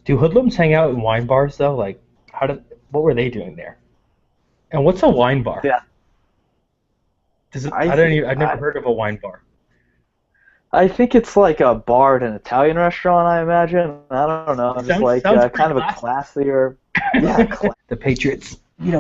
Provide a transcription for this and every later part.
Do hoodlums hang out in wine bars though? Like, what were they doing there? And what's a wine bar? Yeah, Does it? I I don't think even. I've never heard of a wine bar. I think it's like a bar at an Italian restaurant. I imagine. I don't know. It Just sounds like sounds pretty kind of a classy. classier. Yeah, The Patriots,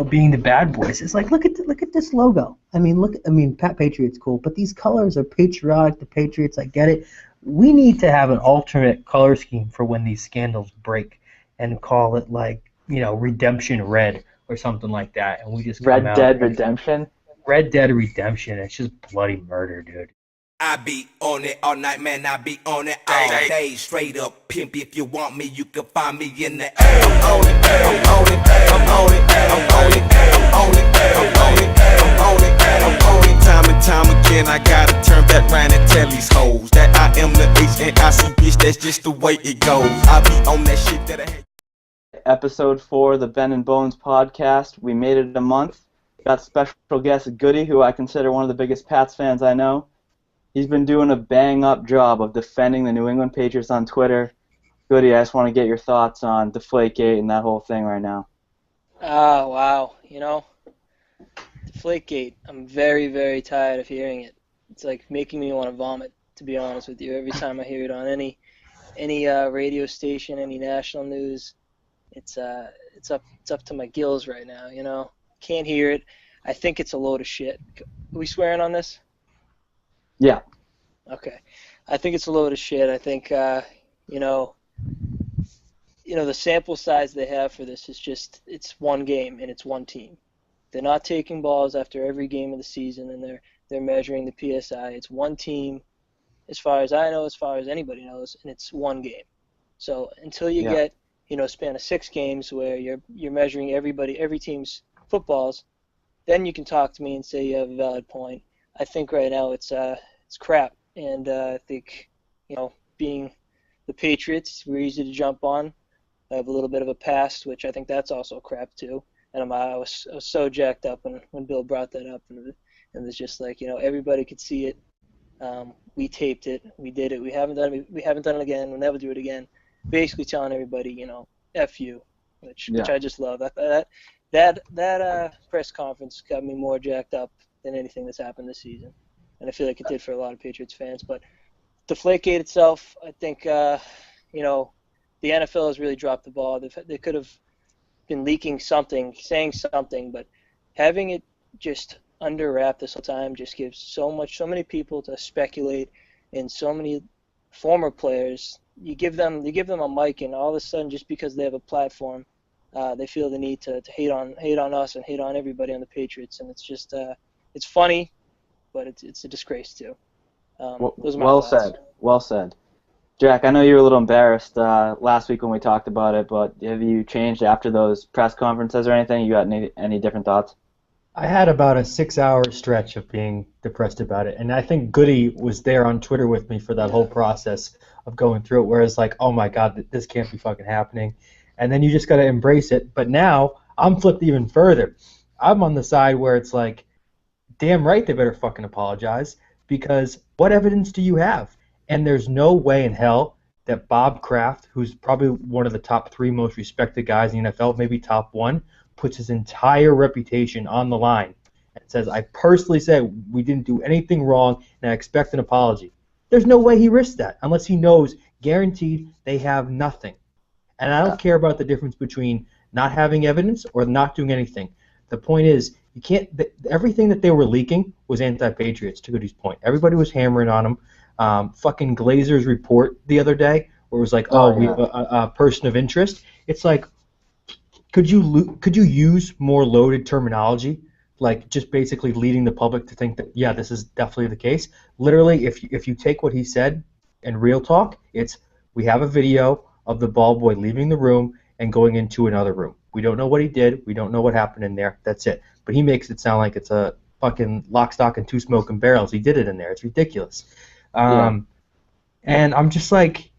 being the bad boys. It's like look at this logo. Pat Patriot's cool, but these colors are patriotic. The Patriots, I get it. We need to have an alternate color scheme for when these scandals break, and call it like Redemption Red or something like that. And we just come Red out Dead Redemption. Red Dead Redemption. It's just bloody murder, dude. I be on it all night, man. I be on it all day. Straight up pimp. If you want me, you can find me in the. I'm on it. I'm on it. I'm on it. I'm on it. I'm on it. I'm on it. I'm on it. I'm on it. Time and time again, I gotta turn back round and tell these hoes that I am the HNIC bitch. That's just the way it goes. I be on that shit that I hate. Episode 4 of the Ben and Bones podcast. We made it a month. Got special guest Goody, who I consider one of the biggest Pats fans I know. He's been doing a bang-up job of defending the New England Patriots on Twitter. Goody, I just want to get your thoughts on Deflategate and that whole thing right now. Oh, wow. Deflategate, I'm very, very tired of hearing it. It's like making me want to vomit, to be honest with you. Every time I hear it on any radio station, any national news, it's up to my gills right now, Can't hear it. I think it's a load of shit. Are we swearing on this? Yeah. Okay. I think it's a load of shit. I think, the sample size they have for this is it's one game and it's one team. They're not taking balls after every game of the season, and they're measuring the PSI. It's one team, as far as I know, as far as anybody knows, and it's one game. So until you get, a span of 6 games where you're measuring every team's footballs, then you can talk to me and say you have a valid point. I think right now it's crap, and I think being the Patriots, we're easy to jump on. I have a little bit of a past, which I think that's also crap too. And I was so jacked up when Bill brought that up, and it was just like everybody could see it. We taped it, we did it. We haven't done it again. We'll never do it again. Basically telling everybody, F you, which I just love. That press conference got me more jacked up than anything that's happened this season, and I feel like it did for a lot of Patriots fans. But Deflategate itself, I think, the NFL has really dropped the ball. They could have been leaking something, saying something, but having it just under wrap this whole time just gives so many people to speculate, and so many former players. You give them a mic, and all of a sudden, just because they have a platform, they feel the need to hate on us and hate on everybody on the Patriots, and it's just it's funny, but it's a disgrace too. Those are my thoughts. Well said. Jack, I know you were a little embarrassed last week when we talked about it, but have you changed after those press conferences or anything? You got any different thoughts? I had about a 6-hour stretch of being depressed about it, and I think Goody was there on Twitter with me for that whole process of going through it, where it's like, oh my God, this can't be fucking happening. And then you just got to embrace it. But now I'm flipped even further. I'm on the side where it's like, damn right they better fucking apologize, because what evidence do you have? And there's no way in hell that Bob Kraft, who's probably one of the top 3 most respected guys in the NFL, maybe top 1, puts his entire reputation on the line and says, I personally said we didn't do anything wrong and I expect an apology. There's no way he risks that unless he knows guaranteed they have nothing. And I don't care about the difference between not having evidence or not doing anything. The point is, you can't. Everything that they were leaking was anti-Patriots, to Goody's point. Everybody was hammering on him. Fucking Glazer's report the other day, where it was like, we have a person of interest. It's like, could you use more loaded terminology, like just basically leading the public to think that, yeah, this is definitely the case? Literally, if you take what he said and real talk, it's, we have a video of the ball boy leaving the room and going into another room. We don't know what he did. We don't know what happened in there. That's it. But he makes it sound like it's a fucking lock, stock, and 2 smoking barrels. He did it in there. It's ridiculous. And I'm just like,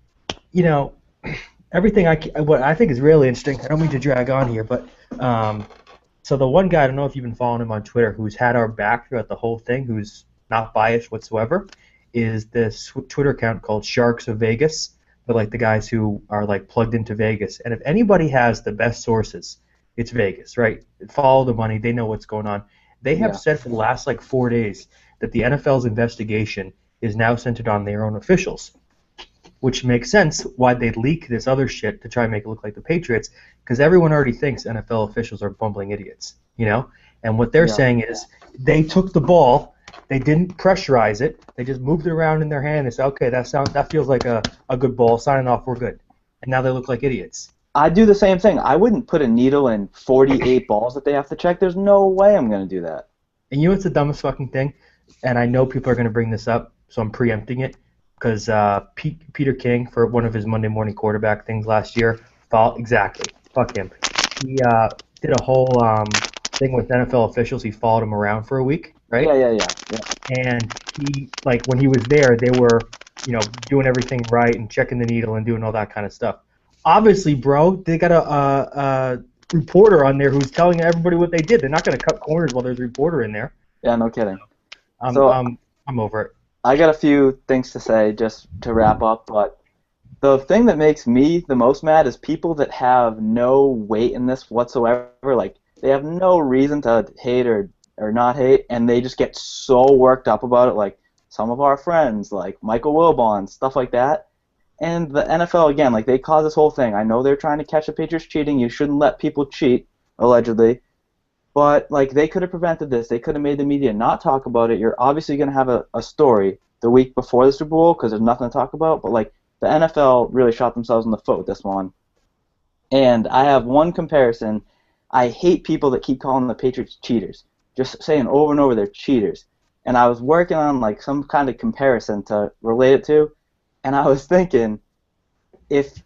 everything what I think is really interesting. I don't mean to drag on here, but so the one guy, I don't know if you've been following him on Twitter, who's had our back throughout the whole thing, who's not biased whatsoever, is this Twitter account called Sharks of Vegas. but like the guys who are like plugged into Vegas. And if anybody has the best sources, it's Vegas, right? Follow the money. They know what's going on. They have Yeah. said for the last like 4 days that the NFL's investigation is now centered on their own officials, which makes sense why they'd leak this other shit to try and make it look like the Patriots, because everyone already thinks NFL officials are bumbling idiots, you know? And what they're Yeah. saying is they took the ball, they didn't pressurize it, they just moved it around in their hand and said, okay, that feels like a good ball, signing off, we're good. And now they look like idiots. I do the same thing. I wouldn't put a needle in 48 balls that they have to check. There's no way I'm going to do that. And you know what's the dumbest fucking thing? And I know people are going to bring this up, so I'm preempting it, because Peter King, for one of his Monday morning quarterback things last year, exactly, fuck him. He did a whole thing with NFL officials. He followed them around for a week, right? Yeah. And he, like, when he was there, they were, doing everything right and checking the needle and doing all that kind of stuff. Obviously, bro, they got a reporter on there who's telling everybody what they did. They're not going to cut corners while there's a reporter in there. Yeah, no kidding. I'm over it. I got a few things to say just to wrap up, but the thing that makes me the most mad is people that have no weight in this whatsoever. Like, they have no reason to hate or not hate, and they just get so worked up about it, like some of our friends, like Michael Wilbon, stuff like that. And the NFL, again, like, they caused this whole thing. I know they're trying to catch the Patriots cheating. You shouldn't let people cheat, allegedly. But, like, they could have prevented this. They could have made the media not talk about it. You're obviously going to have a story the week before the Super Bowl because there's nothing to talk about. But, like, the NFL really shot themselves in the foot with this one. And I have one comparison. I hate people that keep calling the Patriots cheaters. Just saying over and over they're cheaters. And I was working on, like, some kind of comparison to relate it to. And I was thinking,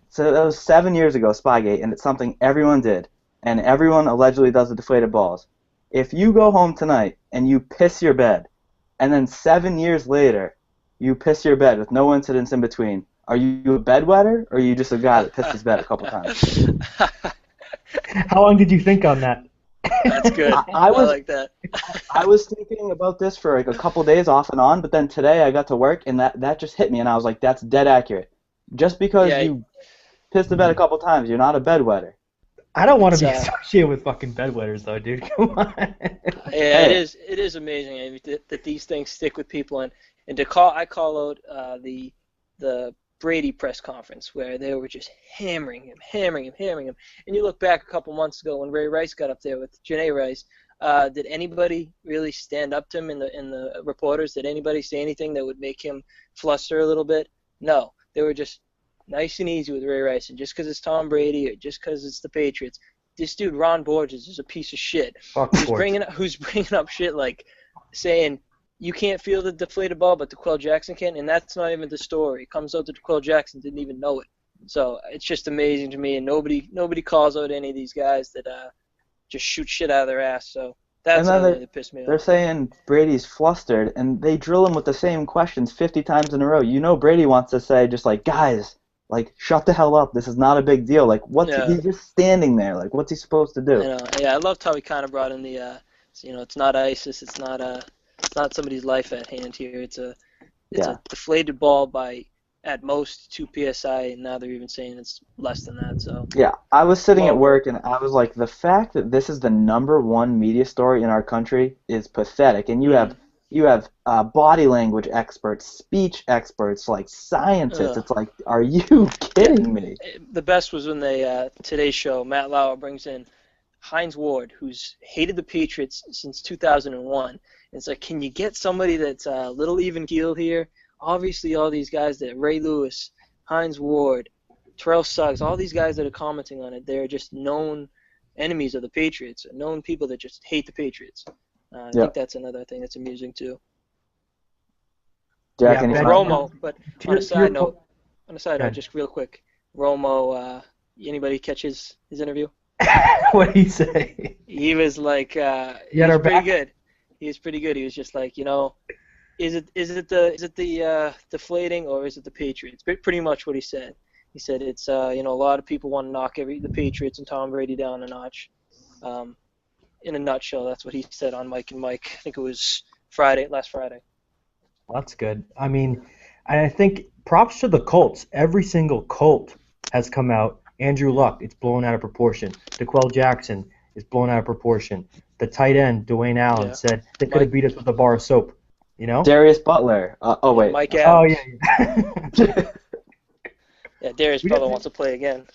so that was 7 years ago, Spygate, and it's something everyone did. And everyone allegedly does the deflated balls. If you go home tonight and you piss your bed, and then 7 years later you piss your bed with no incidents in between, are you a bedwetter, or are you just a guy that pissed his bed a couple times? How long did you think on that? That's good. I like that. I was thinking about this for like a couple days off and on, but then today I got to work, and that just hit me, and I was like, that's dead accurate. Just because you pissed the bed a couple times, you're not a bedwetter. I don't want to be associated with fucking bedwetters, though, dude. Come on. Yeah, it is amazing that these things stick with people, and I call out the Brady press conference where they were just hammering him, and you look back a couple months ago when Ray Rice got up there with Janae Rice. Did anybody really stand up to him in the reporters? Did anybody say anything that would make him fluster a little bit? No, they were just nice and easy with Ray Rice, and just because it's Tom Brady or just because it's the Patriots, this dude Ron Borges is a piece of shit. Who's bringing up shit like saying you can't feel the deflated ball, but DeQuell Jackson can, and that's not even the story. It comes out that DeQuell Jackson didn't even know it. So it's just amazing to me, and nobody calls out any of these guys that just shoot shit out of their ass. So that's something that pissed me off. They're saying Brady's flustered, and they drill him with the same questions 50 times in a row. You know Brady wants to say just like, guys, like, shut the hell up. This is not a big deal. Like, he's just standing there. Like, what's he supposed to do? I know. Yeah, I loved how he kind of brought in the, it's not ISIS. It's not somebody's life at hand here. It's a deflated ball by at most 2 psi, and now they're even saying it's less than that. So yeah, I was sitting at work, and I was like, the fact that this is the #1 media story in our country is pathetic. And you have body language experts, speech experts, like scientists. It's like, are you kidding me? The best was when they Today's Show, Matt Lauer brings in Hines Ward, who's hated the Patriots since 2001. And it's like, can you get somebody that's a little even-keeled here? Obviously, all these guys that Ray Lewis, Hines Ward, Terrell Suggs, all these guys that are commenting on it, they're just known enemies of the Patriots, known people that just hate the Patriots. I think that's another thing that's amusing too. Jack, Romo, but on a side note, just real quick, Romo, anybody catch his interview? What did he say? He was like, he was pretty good. He was pretty good. He was just like, is it the deflating or is it the Patriots? Pretty much what he said. He said it's a lot of people want to knock the Patriots and Tom Brady down a notch. In a nutshell, that's what he said on Mike and Mike. I think it was last Friday. Well, that's good. I mean, And I think props to the Colts. Every single Colt has come out. Andrew Luck, it's blown out of proportion. DeQuell Jackson is blown out of proportion. The tight end, Dwayne Allen, Yeah. said they could have beat us with a bar of soap. You know? Darius Butler. Wait. Mike Oh, Adams. yeah. Yeah, Darius probably wants to play again.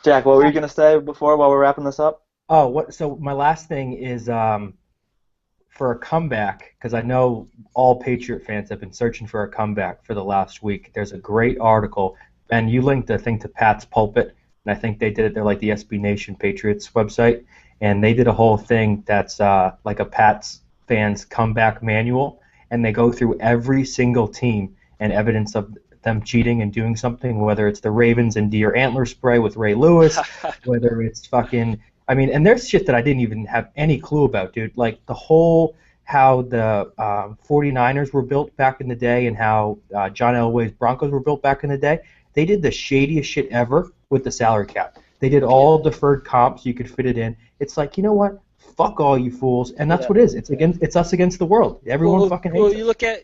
Jack, what were you going to say before while we're wrapping this up? So my last thing is for a comeback, because I know all Patriot fans have been searching for a comeback for the last week. There's a great article, and you linked the thing to Pat's Pulpit, and I think they did it. They're like the SB Nation Patriots website, and they did a whole thing that's like a Pat's fans comeback manual, and they go through every single team and evidence of them cheating and doing something, whether it's the Ravens and deer antler spray with Ray Lewis, whether it's fucking, I mean, and there's shit that I didn't even have any clue about, dude. Like the whole, how the 49ers were built back in the day and how John Elway's Broncos were built back in the day. They did the shadiest shit ever with the salary cap. They did all deferred comps, you could fit it in. It's like, you know what? Fuck all you fools, and that's what it is. It's us against the world. Everyone fucking hates us.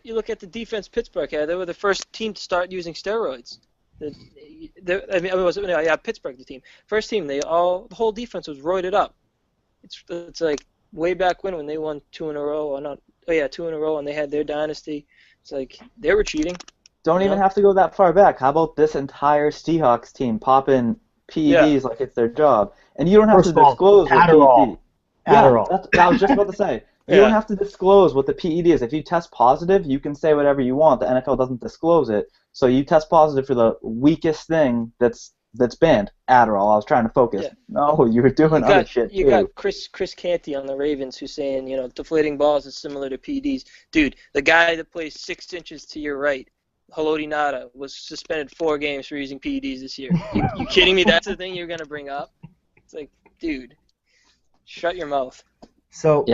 You look at the defense Pittsburgh had. They were the first team to start using steroids. Pittsburgh, the team, first team. The whole defense was roided up. It's like way back when they won 2 in a row, or not? Oh yeah, 2 in a row, and they had their dynasty. It's like they were cheating. Don't even have to go that far back. How about this entire Seahawks team popping PEDs like it's their job, and you don't have to disclose what PED. Adderall. Yeah, I was just about to say. You don't have to disclose what the PED is. If you test positive, you can say whatever you want. The NFL doesn't disclose it. So you test positive for the weakest thing that's banned. Adderall. I was trying to focus. Yeah. No, you were doing other shit too. You got Chris Canty on the Ravens who's saying, deflating balls is similar to PEDs. Dude, the guy that plays 6 inches to your right, Haloti Nada, was suspended 4 games for using PEDs this year. You kidding me? That's the thing you're going to bring up? It's like, dude, shut your mouth. So,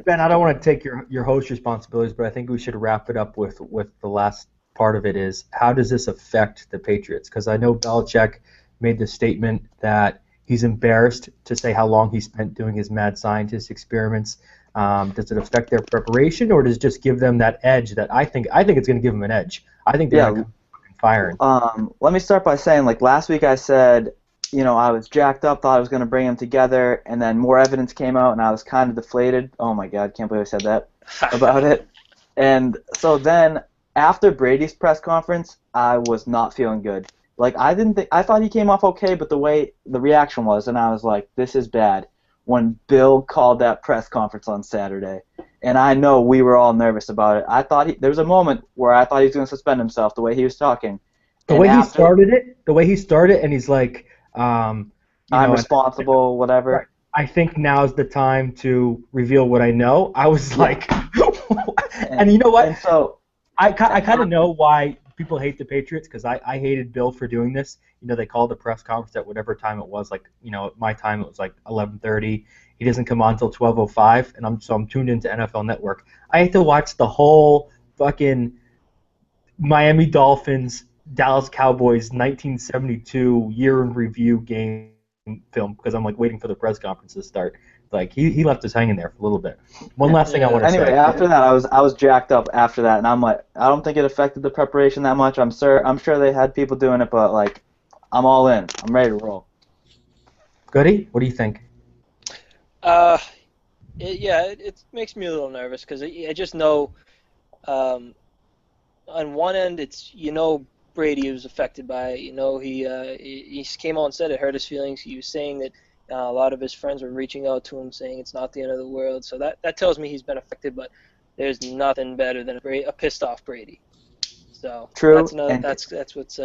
Ben, I don't want to take your host responsibilities, but I think we should wrap it up with the last part of it is, how does this affect the Patriots? Because I know Belichick made the statement that he's embarrassed to say how long he spent doing his mad scientist experiments. Does it affect their preparation, or does it just give them that edge that I think it's going to give them an edge? I think they're going to come firing. Let me start by saying, like last week I said, I was jacked up, thought I was going to bring them together, and then more evidence came out, and I was kind of deflated. Oh, my God, can't believe I said that about it. And so then, after Brady's press conference, I was not feeling good. Like, I thought he came off okay, but the way the reaction was, and I was like, this is bad, when Bill called that press conference on Saturday. And I know we were all nervous about it. I thought there was a moment where I thought he was going to suspend himself, the way he was talking. The way he started, and he's like, I'm responsible, whatever. Right. I think now's the time to reveal what I know. I was like, and you know what? And so I kind of know why people hate the Patriots, because I hated Bill for doing this. They called the press conference at whatever time it was. Like, at my time it was like 11:30. He doesn't come on until 12:05, and I'm tuned into NFL Network. I had to watch the whole fucking Miami Dolphins Dallas Cowboys 1972 year in review game film, because I'm like waiting for the press conference to start. Like he left us hanging there for a little bit. One last thing I want to say. Anyway, after that I was jacked up after that, and I'm like, I don't think it affected the preparation that much. I'm sure they had people doing it, but like, I'm all in. I'm ready to roll. Goody, what do you think? It makes me a little nervous, because I just know, on one end it's Brady was affected by it. He came out and said it hurt his feelings. He was saying that a lot of his friends were reaching out to him saying it's not the end of the world. So that tells me he's been affected, but there's nothing better than a pissed off Brady. So true. That's what's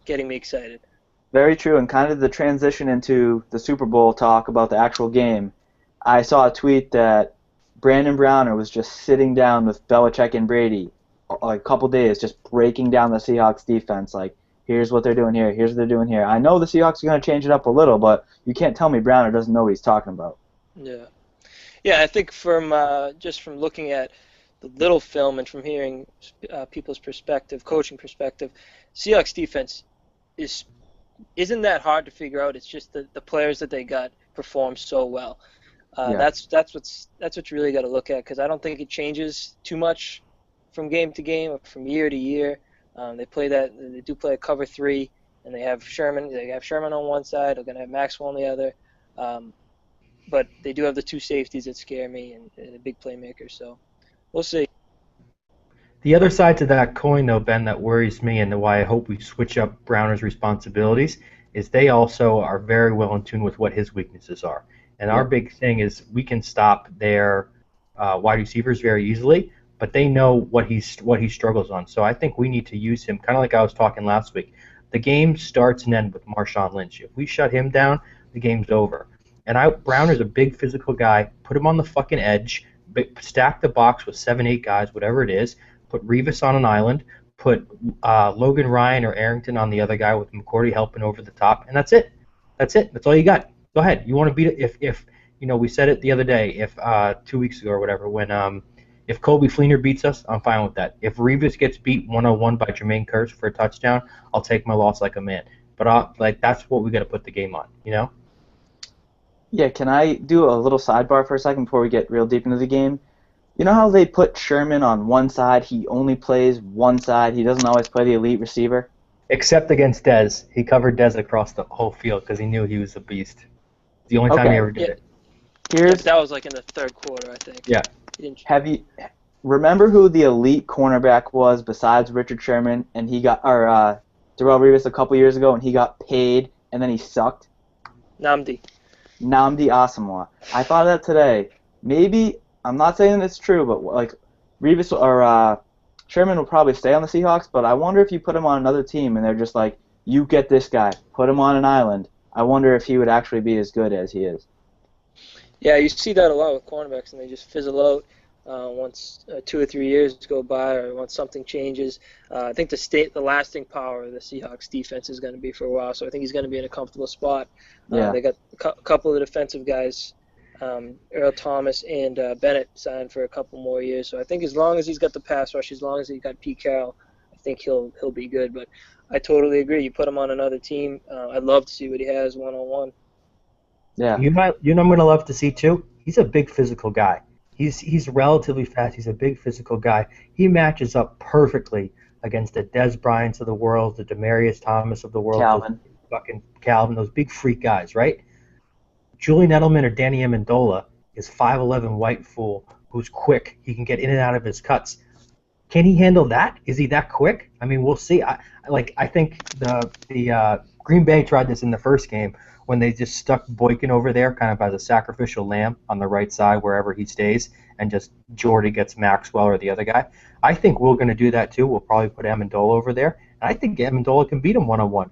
getting me excited. Very true, and kind of the transition into the Super Bowl talk about the actual game. I saw a tweet that Brandon Browner was just sitting down with Belichick and Brady like a couple days, just breaking down the Seahawks defense. Like, here's what they're doing here, here's what they're doing here. I know the Seahawks are going to change it up a little, but you can't tell me Browner doesn't know what he's talking about. Yeah, I think from looking at the little film and from hearing people's perspective, coaching perspective, Seahawks defense isn't that hard to figure out. It's just the players that they got perform so well. That's what you really got to look at, because I don't think it changes too much from game to game or from year to year. They do play a cover 3, and they have Sherman. They have Sherman on one side. They're going to have Maxwell on the other. But they do have the 2 safeties that scare me and a big playmaker. So we'll see. The other side to that coin, though, Ben, that worries me and why I hope we switch up Browner's responsibilities is they also are very well in tune with what his weaknesses are. And our big thing is we can stop their wide receivers very easily, but they know what he struggles on. So I think we need to use him, kind of like I was talking last week. The game starts and ends with Marshawn Lynch. If we shut him down, the game's over. And Browner's a big physical guy. Put him on the fucking edge. Stack the box with 7, 8 guys, whatever it is. Put Revis on an island, put Logan Ryan or Arrington on the other guy with McCourty helping over the top, and that's it. That's it. That's all you got. Go ahead. You want to beat it? If we said it the other day, if 2 weeks ago or whatever, when if Colby Fleener beats us, I'm fine with that. If Revis gets beat 101 by Jermaine Kearse for a touchdown, I'll take my loss like a man. But that's what we got to put the game on, Yeah, can I do a little sidebar for a second before we get real deep into the game? You know how they put Sherman on one side, he only plays one side, he doesn't always play the elite receiver? Except against Dez. He covered Dez across the whole field because he knew he was a beast. The only time he ever did it. That was like in the third quarter, I think. Yeah. Remember who the elite cornerback was besides Richard Sherman, and he got, Darrelle Revis a couple years ago, and he got paid, and then he sucked? Nnamdi Asamoah. I thought of that today. Maybe, I'm not saying it's true, but like Revis or Sherman will probably stay on the Seahawks, but I wonder if you put him on another team and they're just like, you get this guy, put him on an island. I wonder if he would actually be as good as he is. Yeah, you see that a lot with cornerbacks, and they just fizzle out once 2 or 3 years go by, or once something changes. I think the lasting power of the Seahawks defense is going to be for a while, so I think he's going to be in a comfortable spot. They got a couple of defensive guys, Earl Thomas and Bennett, signed for a couple more years. So I think as long as he's got the pass rush, as long as he's got Pete Carroll, I think he'll be good. But I totally agree. You put him on another team, I'd love to see what he has one-on-one. Yeah. I'm going to love to see too. He's a big physical guy. He's relatively fast. He's a big physical guy. He matches up perfectly against the Des Bryants of the world, the Demaryius Thomas of the world, Calvin, those big freak guys, right? Julian Edelman or Danny Amendola is 5'11" white fool who's quick. He can get in and out of his cuts. Can he handle that? Is he that quick? I mean, we'll see. I think the Green Bay tried this in the first game when they just stuck Boykin over there kind of as a sacrificial lamb on the right side wherever he stays, and just Jordy gets Maxwell or the other guy. I think we're going to do that too. We'll probably put Amendola over there. And I think Amendola can beat him one-on-one.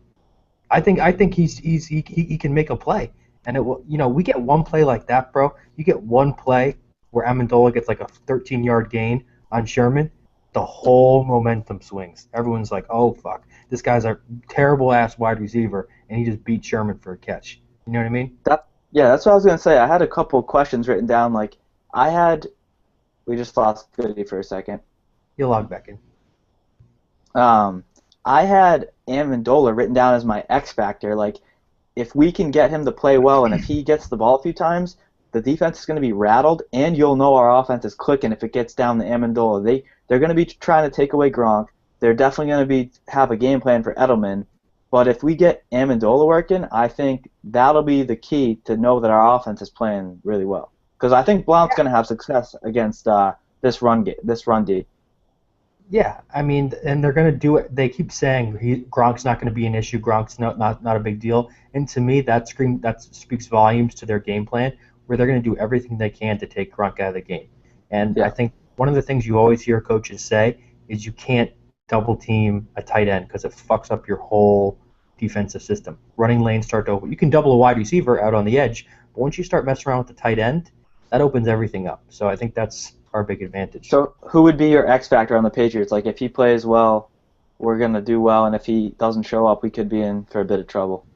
I think he can make a play. And it will, we get one play like that, bro. You get one play where Amendola gets like a 13-yard gain on Sherman, the whole momentum swings. Everyone's like, oh, fuck. This guy's a terrible-ass wide receiver, and he just beat Sherman for a catch. You know what I mean? That's what I was going to say. I had a couple questions written down. We just lost Goody for a second. He'll log back in. I had Amendola written down as my X factor. If we can get him to play well, and if he gets the ball a few times, the defense is going to be rattled, and you'll know our offense is clicking if it gets down to Amendola. They're going to be trying to take away Gronk. They're definitely going to have a game plan for Edelman. But if we get Amendola working, I think that'll be the key to know that our offense is playing really well. Because I think Blount's going to have success against this run D. Yeah, I mean, and they're going to do it. They keep saying Gronk's not going to be an issue. Gronk's not a big deal. And to me, that speaks volumes to their game plan, where they're going to do everything they can to take Gronk out of the game. And I think one of the things you always hear coaches say is you can't double team a tight end because it fucks up your whole defensive system. Running lanes start to open. You can double a wide receiver out on the edge, but once you start messing around with the tight end, that opens everything up. So I think that's our big advantage. So who would be your X factor on the Patriots? If he plays well, we're going to do well, and if he doesn't show up, we could be in for a bit of trouble.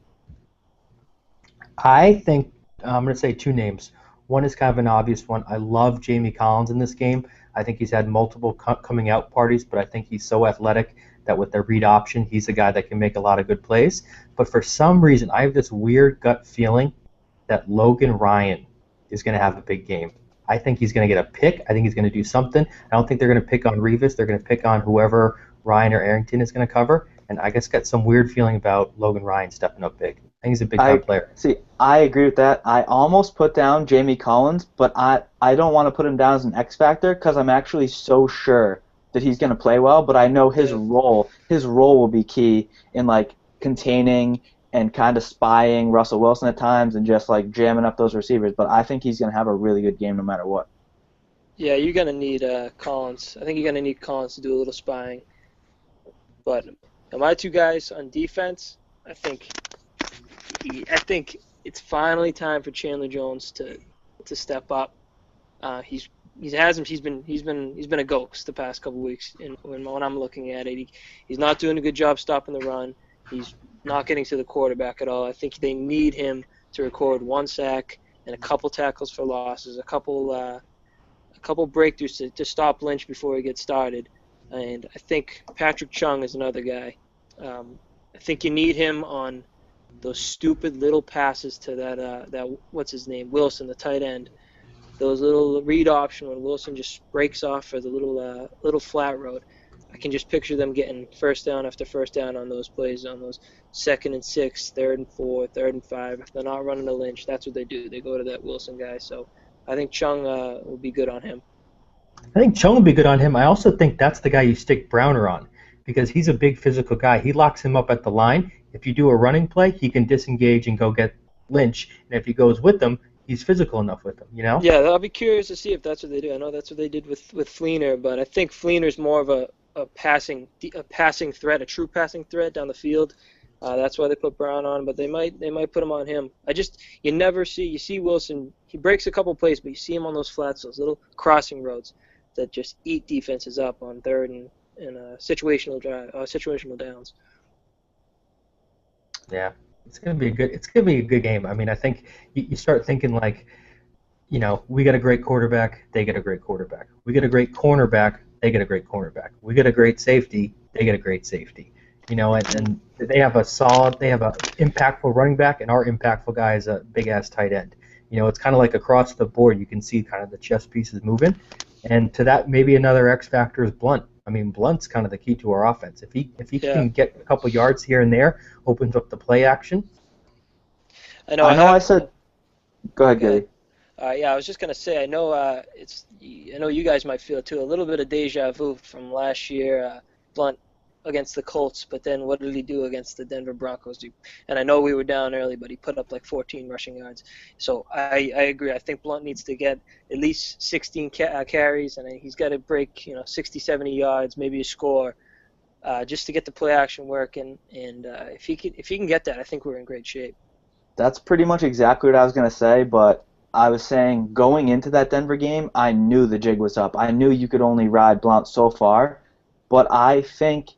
I think I'm going to say two names. One is kind of an obvious one. I love Jamie Collins in this game. I think he's had multiple coming out parties, but I think he's so athletic that with the read option, he's a guy that can make a lot of good plays. But for some reason, I have this weird gut feeling that Logan Ryan is going to have a big game. I think he's going to get a pick. I think he's going to do something. I don't think they're going to pick on Revis. They're going to pick on whoever Ryan or Arrington is going to cover. And I just got some weird feeling about Logan Ryan stepping up big. I think he's a big-time player. See, I agree with that. I almost put down Jamie Collins, but I don't want to put him down as an X factor because I'm actually so sure that he's going to play well. But I know his role will be key in like containing and kind of spying Russell Wilson at times and just like jamming up those receivers. But I think he's going to have a really good game no matter what. Yeah, you're going to need Collins. I think you're going to need Collins to do a little spying. But my two guys on defense, I think it's finally time for Chandler Jones to step up. He's been a ghost the past couple weeks. And when I'm looking at it, he's not doing a good job stopping the run. He's not getting to the quarterback at all. I think they need him to record 1 sack and a couple tackles for losses, a couple breakthroughs to stop Lynch before he gets started. And I think Patrick Chung is another guy. I think you need him on those stupid little passes to that what's his name, Wilson, the tight end. Those little read option when Wilson just breaks off for the little flat road. I can just picture them getting first down after first down on those plays, on those 2nd and 6, 3rd and 4, 3rd and 5. If they're not running a Lynch, that's what they do. They go to that Wilson guy. So I think Chung will be good on him. I think Chung will be good on him. I also think that's the guy you stick Browner on because he's a big physical guy. He locks him up at the line. If you do a running play, he can disengage and go get Lynch. And if he goes with them, he's physical enough with them, you know? Yeah, I'll be curious to see if that's what they do. I know that's what they did with Fleener, but I think Fleener's more of a passing threat, a true passing threat down the field. That's why they put Brown on, but they might put him on him. You see Wilson, he breaks a couple plays, but you see him on those flats, those little crossing roads that just eat defenses up on 3rd and situational downs. Yeah, it's gonna be a good game. I mean, I think you start thinking like, you know, we got a great quarterback, they get a great quarterback. We get a great cornerback, they get a great cornerback. We get a great safety, they get a great safety. You know, and they have a impactful running back, and our impactful guy is a big ass tight end. You know, it's kind of like across the board. You can see kind of the chess pieces moving, and to that maybe another X factor is Blunt. I mean, Blunt's kind of the key to our offense. If he can get a couple yards here and there, opens up the play action. I know. Go ahead, Goody. Yeah, I was just gonna say. I know you guys might feel it too. A little bit of deja vu from last year. Blunt against the Colts, but then what did he do against the Denver Broncos? And I know we were down early, but he put up like 14 rushing yards. So I agree. I think Blunt needs to get at least 16 carries, and he's got to break 60, 70 yards, maybe a score, just to get the play action working. And if he can get that, I think we're in great shape. That's pretty much exactly what I was going to say, but I was saying going into that Denver game, I knew the jig was up. I knew you could only ride Blount so far, but I think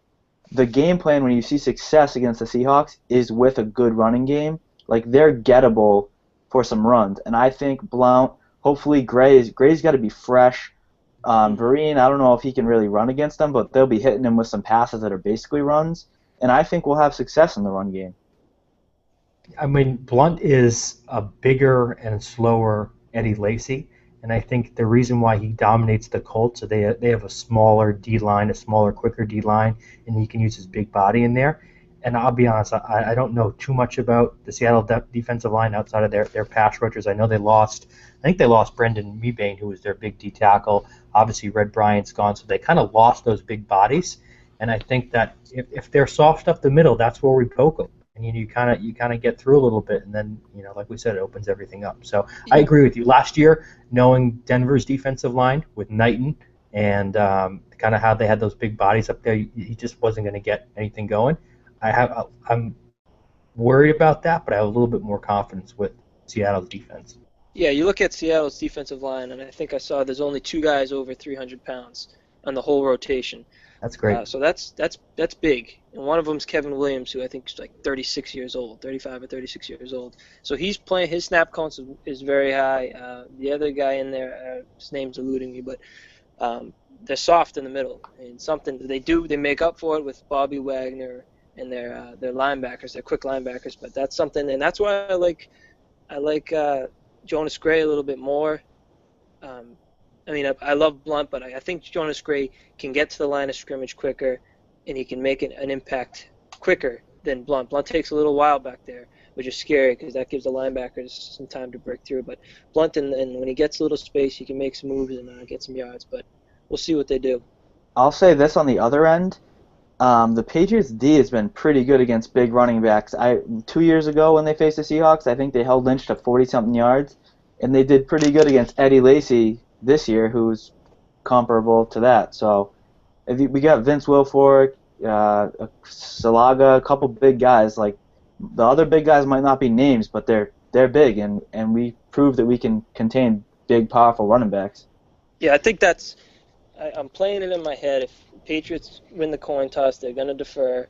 the game plan when you see success against the Seahawks is with a good running game. Like, they're gettable for some runs, and I think Blount, hopefully Gray's got to be fresh. Vereen, I don't know if he can really run against them, but they'll be hitting him with some passes that are basically runs, and I think we'll have success in the run game. I mean, Blunt is a bigger and slower Eddie Lacy, and I think the reason why he dominates the Colts is they have a smaller D-line, a smaller, quicker D-line, and he can use his big body in there. And I'll be honest, I don't know too much about the Seattle defensive line outside of their pass rushers. I know they lost Brendan Mebane, who was their big D tackle. Obviously, Red Bryant's gone, so they kind of lost those big bodies. And I think that if they're soft up the middle, that's where we poke them. And you kind of get through a little bit, and then like we said, it opens everything up. So I agree with you. Last year, knowing Denver's defensive line with Knighton and kind of how they had those big bodies up there, he just wasn't going to get anything going. I'm worried about that, but I have a little bit more confidence with Seattle's defense. Yeah, you look at Seattle's defensive line, and I think I saw there's only 2 guys over 300 pounds on the whole rotation. That's great. So that's big. And one of them is Kevin Williams, who I think is like 36 years old, 35 or 36 years old. So he's playing. His snap count is very high. The other guy in there, his name's eluding me, but they're soft in the middle. And something they make up for it with Bobby Wagner and their linebackers, their quick linebackers. But that's something, and that's why I like Jonas Gray a little bit more. I mean, I love Blunt, but I think Jonas Gray can get to the line of scrimmage quicker, and he can make an impact quicker than Blunt. Blunt takes a little while back there, which is scary because that gives the linebackers some time to break through. But Blunt, and when he gets a little space, he can make some moves and get some yards. But we'll see what they do. I'll say this on the other end. The Patriots D has been pretty good against big running backs. 2 years ago when they faced the Seahawks, I think they held Lynch to 40-something yards, and they did pretty good against Eddie Lacy this year, who's comparable to that. So we got Vince Wilfork, Salaga, a couple big guys. Like the other big guys might not be names, but they're big, and we proved that we can contain big, powerful running backs. Yeah, I think I'm playing it in my head. If Patriots win the coin toss, they're going to defer.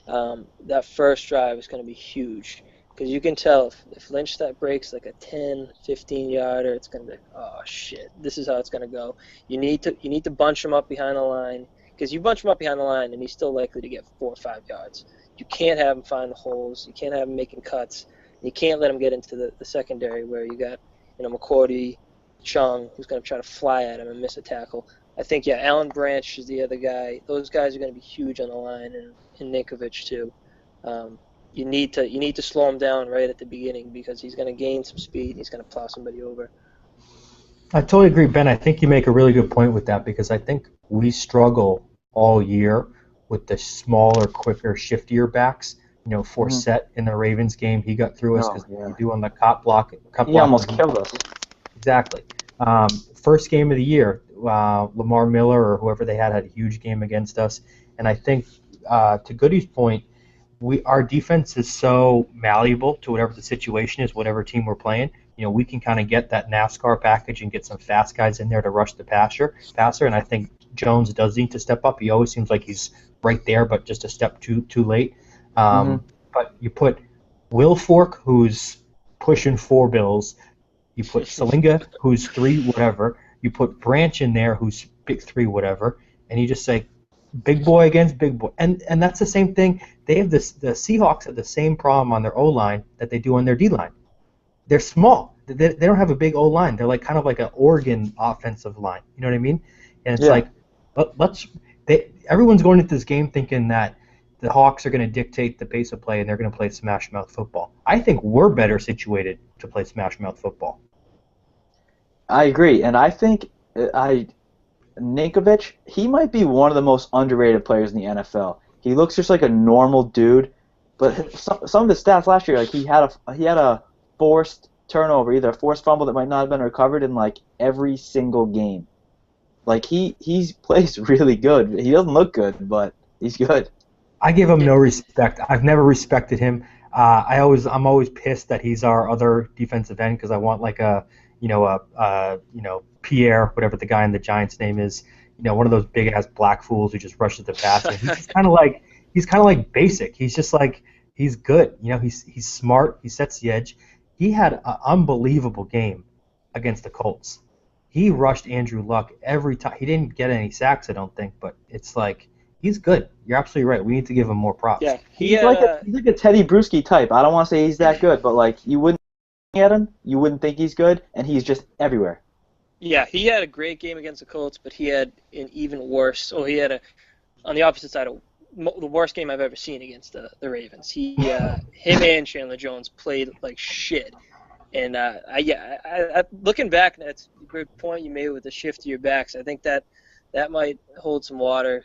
That first drive is going to be huge because you can tell if Lynch that breaks like a 10, 15-yarder, it's going to be like, oh shit, this is how it's going to go. You need to bunch him up behind the line because you bunch him up behind the line and he's still likely to get 4 or 5 yards. You can't have him find the holes. You can't have him making cuts. You can't let him get into the secondary where you got McCourty, Chung, who's going to try to fly at him and miss a tackle. I think, Alan Branch is the other guy. Those guys are going to be huge on the line, and Ninkovich too. You need to slow him down right at the beginning because he's going to gain some speed and he's going to plow somebody over. I totally agree, Ben. I think you make a really good point with that because I think we struggle all year with the smaller, quicker, shiftier backs. Forsett in the Ravens game, he got through us because we do on the cut block. He almost killed us. Exactly. First game of the year, Lamar Miller or whoever they had a huge game against us. And I think, to Goody's point, our defense is so malleable to whatever the situation is, whatever team we're playing. We can kind of get that NASCAR package and get some fast guys in there to rush the passer. And I think Jones does need to step up. He always seems like he's right there, but just a step too late. But you put Wilfork, who's pushing 4 bills. You put Salinga, who's 3 whatever. You put Branch in there, who's big 3 whatever, and you just say big boy against big boy. And that's the same thing. They have this. The Seahawks have the same problem on their O-line that they do on their D-line. They're small. They don't have a big O-line. They're kind of like an Oregon offensive line. You know what I mean? And it's everyone's going into this game thinking that the Hawks are going to dictate the pace of play and they're going to play smash mouth football. I think we're better situated to play smash mouth football. I agree, and I think Ninkovich, he might be one of the most underrated players in the NFL. He looks just like a normal dude, but some of the stats last year, like he had a forced turnover, either a forced fumble that might not have been recovered in like every single game. Like he plays really good. He doesn't look good, but he's good. I give him no respect. I've never respected him. I'm always pissed that he's our other defensive end because I want like Pierre, whatever the guy in the Giants' name is, one of those big ass black fools who just rushes the passer. He's kind of like basic. He's just like he's good. He's smart. He sets the edge. He had an unbelievable game against the Colts. He rushed Andrew Luck every time. He didn't get any sacks, I don't think, but it's like he's good. You're absolutely right. We need to give him more props. Yeah, he's like a Teddy Bruschi type. I don't want to say he's that good, but like you wouldn't at him, you wouldn't think he's good, and he's just everywhere. Yeah, he had a great game against the Colts, but he had an even worse. He had on the opposite side, the worst game I've ever seen against the Ravens. Him and Chandler Jones played like shit. And looking back, that's a good point you made with the shift to your backs. I think that might hold some water.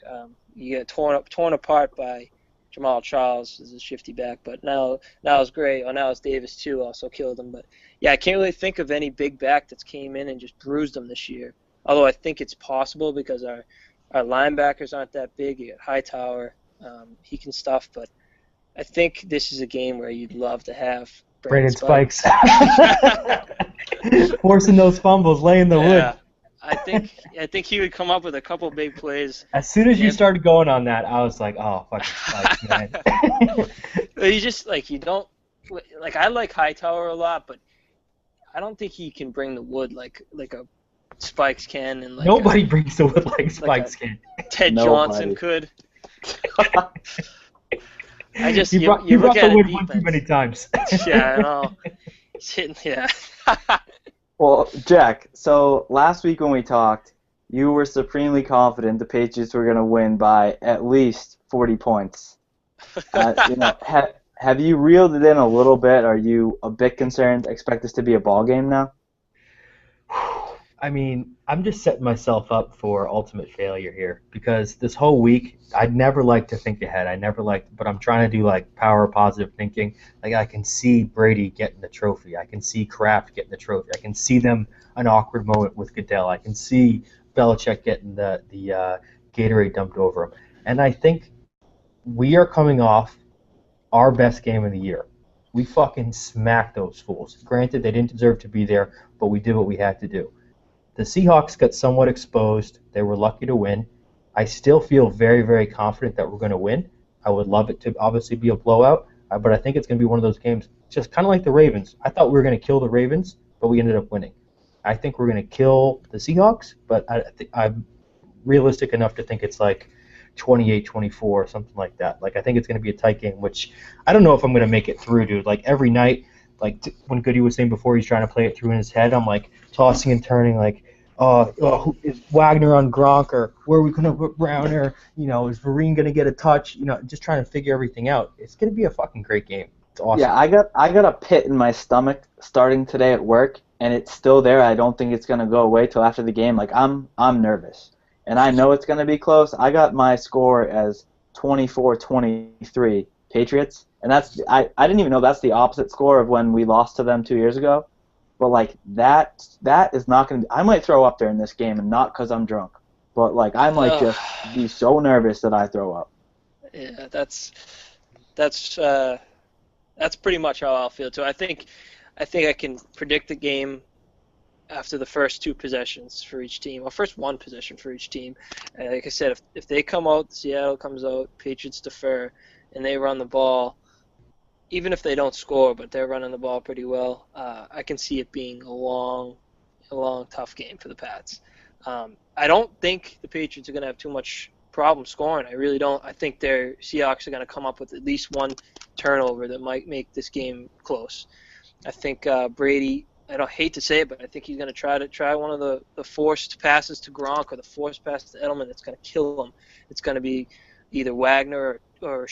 You get torn apart by Jamal Charles as a shifty back, but now it's Gray, or now it's Davis too, also killed him. But yeah, I can't really think of any big back that's came in and just bruised them this year. Although I think it's possible because our linebackers aren't that big. You got Hightower, he can stuff, but I think this is a game where you'd love to have Brandon Spikes. Forcing those fumbles, laying the wood. I think he would come up with a couple big plays. As soon as you started going on that, I was like, oh, fucking Spikes, man. You just, you don't, I like Hightower a lot, but I don't think he can bring the wood like a Spikes can. And nobody brings the wood like Spikes can. Ted Johnson could. You brought the wood one too many times. Yeah, I know. He's hitting, yeah. Well, Jack, so last week when we talked, you were supremely confident the Patriots were going to win by at least 40 points. Have you reeled it in a little bit? Are you a bit concerned? Expect this to be a ball game now? I mean, I'm just setting myself up for ultimate failure here because this whole week, I'd never like to think ahead. I never like, but I'm trying to do like power positive thinking. Like I can see Brady getting the trophy. I can see Kraft getting the trophy. I can see them an awkward moment with Goodell. I can see Belichick getting the Gatorade dumped over him. And I think we are coming off our best game of the year. We fucking smacked those fools. Granted, they didn't deserve to be there, but we did what we had to do. The Seahawks got somewhat exposed. They were lucky to win. I still feel very, very confident that we're going to win. I would love it to obviously be a blowout, but I think it's going to be one of those games, just kind of like the Ravens. I thought we were going to kill the Ravens, but we ended up winning. I think we're going to kill the Seahawks, but I'm realistic enough to think it's like 28-24 or something like that. Like I think it's going to be a tight game, which I don't know if I'm going to make it through, dude. Like every night, like when Goody was saying before, he's trying to play it through in his head. I'm like tossing and turning, like, is Wagner on Gronk, or where are we going to put Browner? You know, is Vereen going to get a touch? You know, just trying to figure everything out. It's going to be a fucking great game. It's awesome. Yeah, I got a pit in my stomach starting today at work, and it's still there. I don't think it's going to go away till after the game. Like I'm nervous, and I know it's going to be close. I got my score as 24-23 Patriots, and I didn't even know that's the opposite score of when we lost to them 2 years ago. But like that is not going to. I might throw up there in this game, and not because I'm drunk, but like I might just be so nervous that I throw up. Yeah, that's pretty much how I'll feel too. I think I can predict the game after the first two possessions for each team, or first one possession for each team. And like I said, if they come out, Seattle comes out, Patriots defer, and they run the ball. Even if they don't score, but they're running the ball pretty well, I can see it being a long, tough game for the Pats. I don't think the Patriots are going to have too much problem scoring. I really don't. I think their Seahawks are going to come up with at least one turnover that might make this game close. I think Brady, I don't hate to say it, but I think he's going to try one of the forced passes to Gronk or the forced pass to Edelman that's going to kill him. It's going to be either Wagner or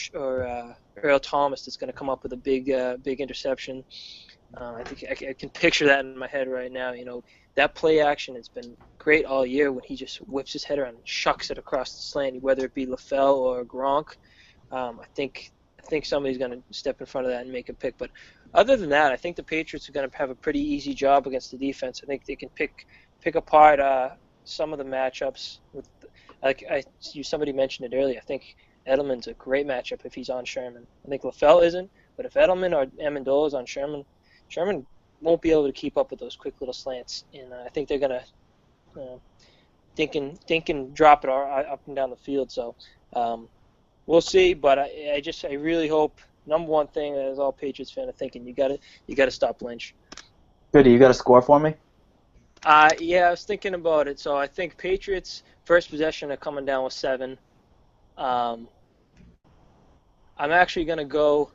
Earl Thomas that's going to come up with a big interception. I think I can picture that in my head right now. You know, that play action has been great all year when he just whips his head around and shucks it across the slant, whether it be LaFell or Gronk. I think somebody's going to step in front of that and make a pick. But other than that, I think the Patriots are going to have a pretty easy job against the defense. I think they can pick apart some of the matchups. Somebody mentioned it earlier. I think Edelman's a great matchup if he's on Sherman. I think LaFell isn't, but if Edelman or Amendola is on Sherman won't be able to keep up with those quick little slants. And I think they're going to think and drop it up and down the field. So we'll see, but I really hope. Number one thing, as all Patriots fans are thinking, you got to stop Lynch. Goody, you got a score for me? Yeah, I was thinking about it. So I think Patriots first possession are coming down with 7. I'm actually going to go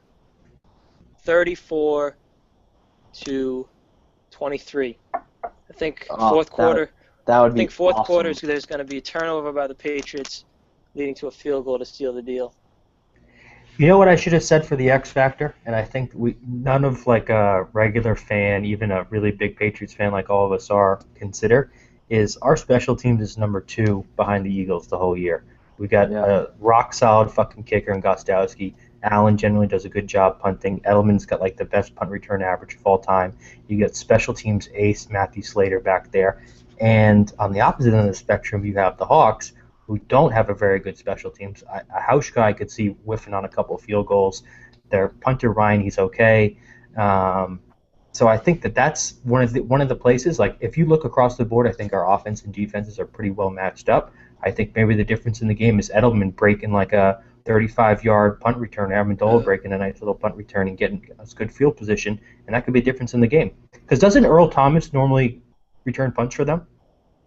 34-23. I think fourth quarter. That would be. I think fourth awesome. quarter there's going to be a turnover by the Patriots, leading to a field goal to seal the deal. You know what I should have said for the X factor, and I think none of like a regular fan, even a really big Patriots fan like all of us are, consider is our special teams is number 2 behind the Eagles the whole year. We got a rock solid fucking kicker in Gostowski. Allen generally does a good job punting. Edelman's got like the best punt return average of all time. You got special teams ace Matthew Slater back there, and on the opposite end of the spectrum, you have the Hawks, who don't have a very good special teams. A house guy could see whiffing on a couple of field goals. Their punter Ryan, he's okay. So I think that's one of the places. Like if you look across the board, I think our offense and defenses are pretty well matched up. I think maybe the difference in the game is Edelman breaking like a 35-yard punt return, Amendola breaking a nice little punt return and getting a good field position, and that could be a difference in the game. Because doesn't Earl Thomas normally return punts for them?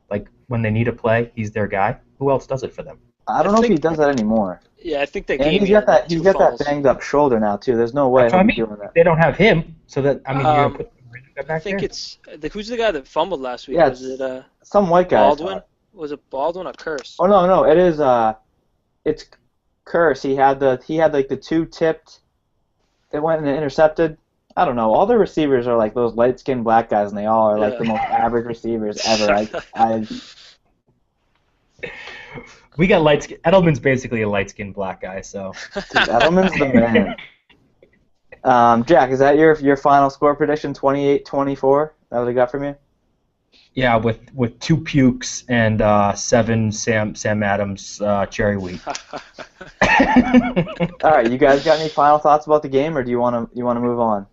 Like when they need a play, he's their guy. Who else does it for them? I don't know if he does that anymore. Yeah, I think they. And he's got that banged up shoulder now too. There's no way he'll be doing that. They don't have him, so that you're gonna put I think it's who's the guy that fumbled last week? Yeah, Was it some white guy. Baldwin? Was it Baldwin or Curse? Oh no, it is it's Curse. He had like the two tipped that went and intercepted. I don't know. All the receivers are like those light skinned black guys, and they all are like the most average receivers ever. We got light skin. Edelman's basically a light skinned black guy, so. Dude, Edelman's the man. Jack, is that your final score prediction? 28-24? That what I got from you? Yeah, with 2 pukes and 7 Sam Adams cherry wheat. All right, you guys got any final thoughts about the game, or do you want to move on?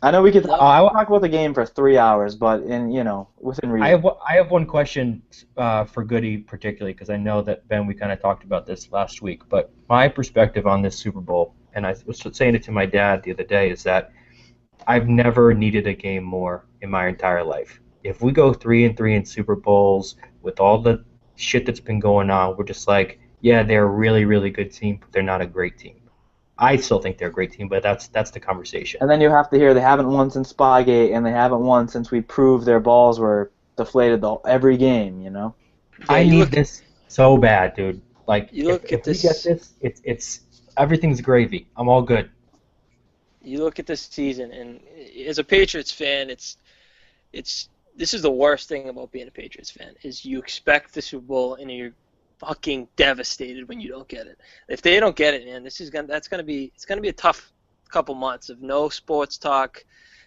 I know we could talk about the game for 3 hours, but within reason. I have one question for Goody particularly, because I know that, Ben, we kind of talked about this last week, but my perspective on this Super Bowl, and I was saying it to my dad the other day, is that I've never needed a game more in my entire life. If we go 3-3 in Super Bowls with all the shit that's been going on, we're just like, yeah, they're a really, really good team, but they're not a great team. I still think they're a great team, but that's the conversation. And then you have to hear they haven't won since Spygate, and they haven't won since we proved their balls were deflated every game. Yeah, I need this so bad, dude. Like, if we get this, it's everything's gravy. I'm all good. You look at this season, and as a Patriots fan, this is the worst thing about being a Patriots fan, is you expect the Super Bowl and you're fucking devastated when you don't get it. If they don't get it, man, it's gonna be a tough couple months of no sports talk,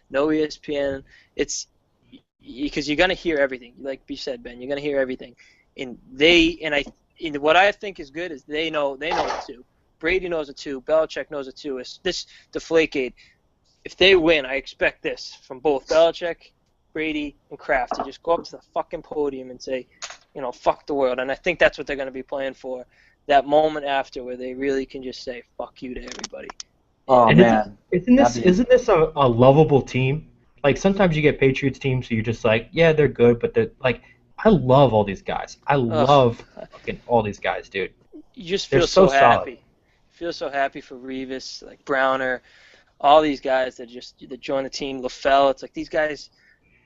no ESPN. It's because you're gonna hear everything. Like you said, Ben, you're gonna hear everything. And what I think is good is they know it too. Brady knows it too. Belichick knows it too. It's this Deflategate. If they win, I expect this from both Belichick, Brady, and Kraft to just go up to the fucking podium and say, fuck the world. And I think that's what they're going to be playing for, that moment after where they really can just say, fuck you to everybody. Oh, and man. Isn't this a lovable team? Like, sometimes you get Patriots teams, so you're just like, yeah, they're good, but they're like, I love all these guys. I love fucking all these guys, dude. You just feel so happy. Solid. Feel so happy for Revis, like Browner, all these guys that joined the team. LaFell, it's like these guys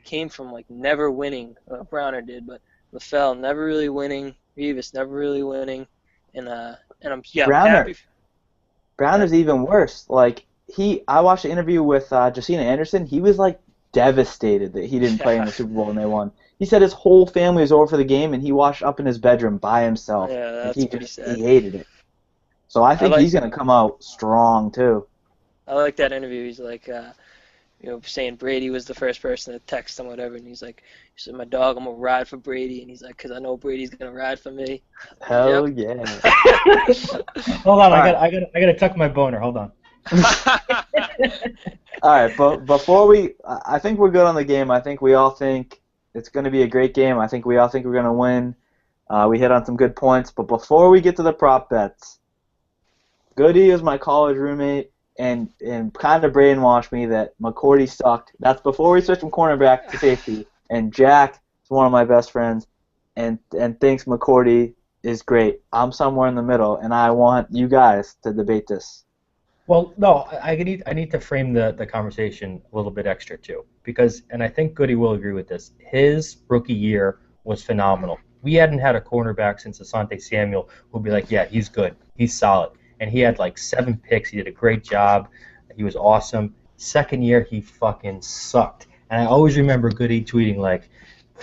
came from like never winning. Browner did, but LaFell never really winning. Revis never really winning, and I'm happy. Browner's even worse. Like I watched the interview with Josina Anderson. He was like devastated that he didn't play in the Super Bowl and they won. He said his whole family was over for the game and he watched up in his bedroom by himself. Yeah, that's pretty sad. He hated it. So I think he's gonna come out strong too. I like that interview. He's like, saying Brady was the first person to text him, whatever, and he said, my dog, I'm gonna ride for Brady, and he's like, because I know Brady's gonna ride for me. Hell yeah! Hold on, I gotta tuck my boner. Hold on. All right, but I think we're good on the game. I think we all think it's gonna be a great game. I think we all think we're gonna win. We hit on some good points, but before we get to the prop bets, Goody is my college roommate. And kind of brainwashed me that McCourty sucked. That's before we switched from cornerback to safety. And Jack is one of my best friends and thinks McCourty is great. I'm somewhere in the middle, and I want you guys to debate this. Well, no, I need to frame the conversation a little bit extra too, because, and I think Goody will agree with this, his rookie year was phenomenal. We hadn't had a cornerback since Asante Samuel who'd be like, yeah, he's good, he's solid. And he had like 7 picks. He did a great job. He was awesome. Second year, he fucking sucked. And I always remember Goody tweeting like,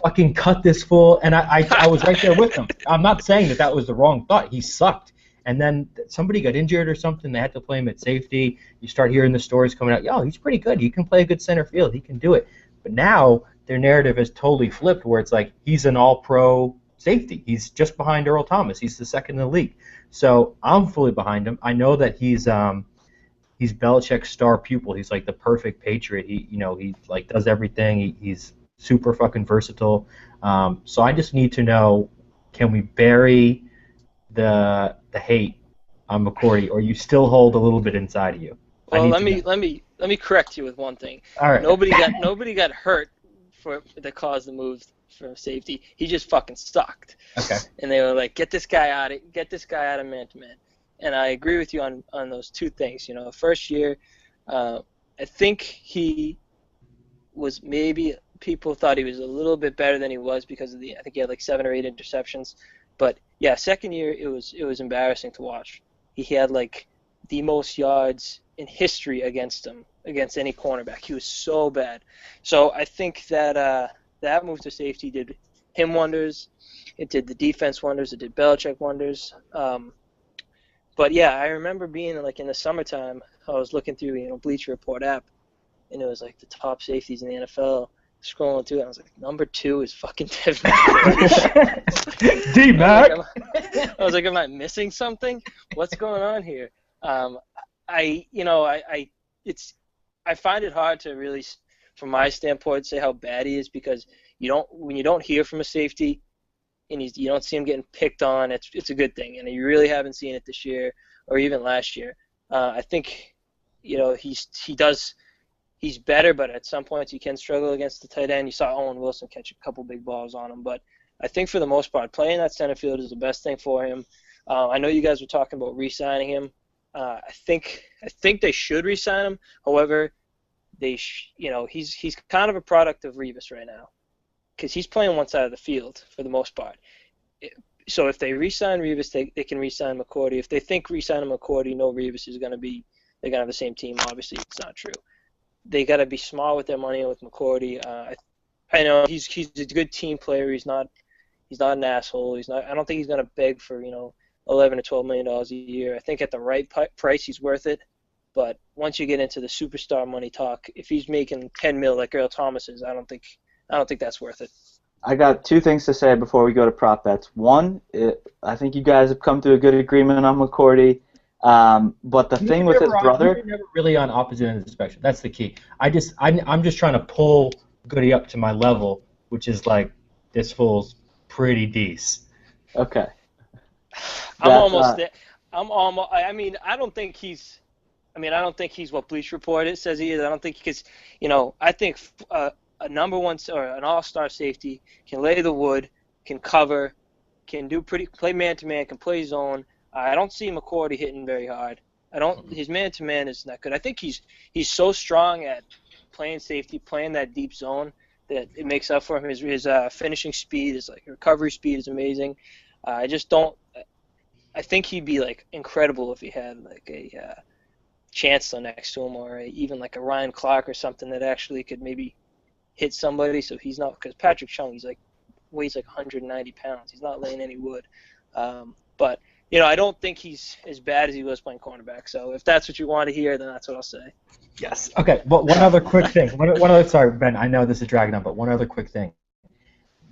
fucking cut this fool. And I was right there with him. I'm not saying that was the wrong thought. He sucked. And then somebody got injured or something. They had to play him at safety. You start hearing the stories coming out. Yo, he's pretty good. He can play a good center field. He can do it. But now their narrative is totally flipped where it's like he's an all-pro safety. He's just behind Earl Thomas. He's the second in the league. So I'm fully behind him. I know that he's Belichick's star pupil. He's like the perfect Patriot. He like does everything. He's super fucking versatile. So I just need to know, can we bury the hate on McCourty, or you still hold a little bit inside of you? Well, let me correct you with one thing. All right. Nobody got hurt that caused the move for safety. He just fucking sucked. Okay. And they were like, get this guy out of man-to-man. And I agree with you on those two things. First year, I think he was maybe people thought he was a little bit better than he was because of I think he had like 7 or 8 interceptions. But yeah, second year it was embarrassing to watch. He had like the most yards in history against him, against any cornerback. He was so bad. So I think that that move to safety did him wonders. It did the defense wonders. It did Belichick wonders. But yeah, I remember being like in the summertime, I was looking through Bleacher Report app, and it was like the top safeties in the NFL. Scrolling through it, I was like, number 2 is fucking Devin. D-Mac. I was like, am I missing something? What's going on here? I find it hard to really, from my standpoint, say how bad he is because when you don't hear from a safety and you don't see him getting picked on, it's a good thing, and you really haven't seen it this year or even last year. I think he's better, but at some points he can struggle against the tight end. You saw Owen Wilson catch a couple big balls on him, but I think for the most part, playing that center field is the best thing for him. I know you guys were talking about re-signing him. I think they should re-sign him. However, he's kind of a product of Revis right now because he's playing one side of the field for the most part. So if they re-sign Revis, they can re-sign McCourty. If they think re-signing McCourty, no Revis is going to be – they're going to have the same team. Obviously, it's not true. They got to be smart with their money with McCourty. I know he's a good team player. He's not an asshole. I don't think he's going to beg for $11 or $12 million a year. I think at the right price he's worth it. But once you get into the superstar money talk, if he's making $10 million like Earl Thomas is, I don't think that's worth it. I got 2 things to say before we go to prop bets. One, I think you guys have come to a good agreement on McCourty. But the thing with his brother, we're never really on opposite ends of the spectrum. That's the key. I'm just trying to pull Goody up to my level, which is like this fool's pretty decent. Okay. I'm almost there. I mean, I don't think he's what Bleacher Report says he is. I don't think because I think a number 1 or an all-star safety can lay the wood, can cover, can play man-to-man, can play zone. I don't see McCourty hitting very hard. His man-to-man is not good. I think he's so strong at playing safety, playing that deep zone that it makes up for him. His finishing speed, his recovery speed is amazing. I just don't. I think he'd be like incredible if he had like a Chancellor next to him or even like a Ryan Clark or something that actually could maybe hit somebody. So he's not because Patrick Chung weighs like 190 pounds. He's not laying any wood. But I don't think he's as bad as he was playing cornerback. So if that's what you want to hear, then that's what I'll say. Yes. Okay. But one other quick thing. Sorry, Ben. I know this is dragging on, but one other quick thing.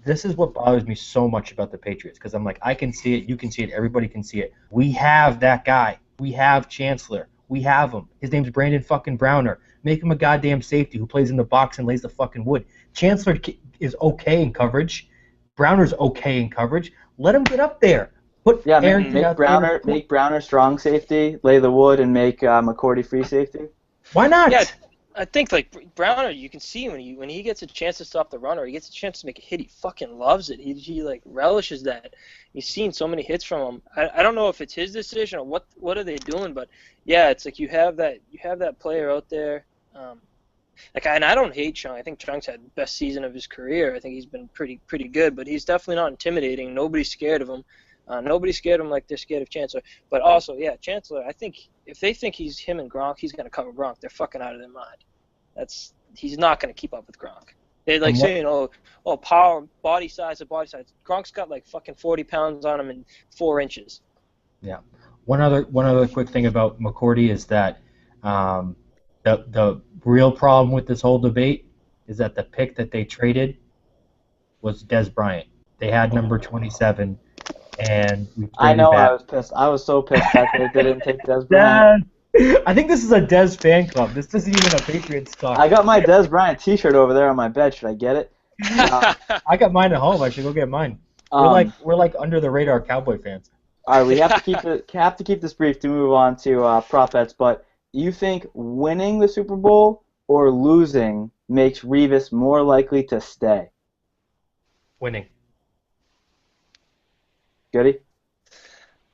This is what bothers me so much about the Patriots because I'm like, I can see it, you can see it, everybody can see it. We have that guy. We have Chancellor. We have him. His name's Brandon fucking Browner. Make him a goddamn safety who plays in the box and lays the fucking wood. Chancellor is okay in coverage. Browner's okay in coverage. Let him get up there. Make Browner strong safety, lay the wood, and make McCourty free safety. Why not? Yeah, I think like Browner, you can see when he gets a chance to stop the run or he gets a chance to make a hit, he fucking loves it. He like relishes that. You've seen so many hits from him. I don't know if it's his decision or what are they doing, but yeah, it's like you have that player out there. And I don't hate Chung. I think Chung's had the best season of his career. I think he's been pretty good, but he's definitely not intimidating. Nobody's scared of him. Nobody's scared of him like they're scared of Chancellor. But also, yeah, Chancellor, I think if they think he's him and Gronk, he's going to cover Gronk. They're fucking out of their mind. He's not going to keep up with Gronk. They're like saying, power, body size. Gronk's got like fucking 40 pounds on him and 4 inches. Yeah. One other quick thing about McCourty is that the real problem with this whole debate is that the pick that they traded was Des Bryant. They had number 27. And I know back. I was pissed. I was so pissed that they didn't take Des Bryant. I think this is a Des fan club. This isn't even a Patriots talk. I got my Des Bryant T-shirt over there on my bed. Should I get it? I got mine at home. I should go get mine. We're like under the radar Cowboy fans. All right, we have to keep this brief to move on to prop bets. But you think winning the Super Bowl or losing makes Revis more likely to stay? Winning. Goody?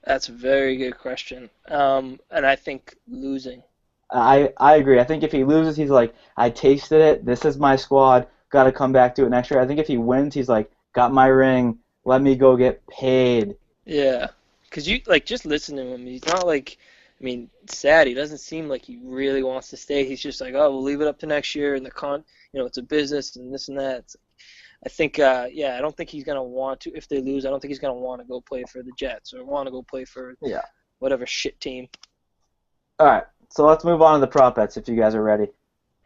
That's a very good question. And I think losing. I agree. I think if he loses, he's like, I tasted it. This is my squad. Got to come back to it next year. I think if he wins, he's like, got my ring. Let me go get paid. Yeah, because you like just listen to him. He's not like, I mean, it's sad. He doesn't seem like he really wants to stay. He's just like, oh, we'll leave it up to next year, and it's a business and this and that. I think, I don't think he's gonna want to. If they lose, I don't think he's gonna want to go play for the Jets or want to go play for whatever shit team. All right, so let's move on to the prop bets if you guys are ready.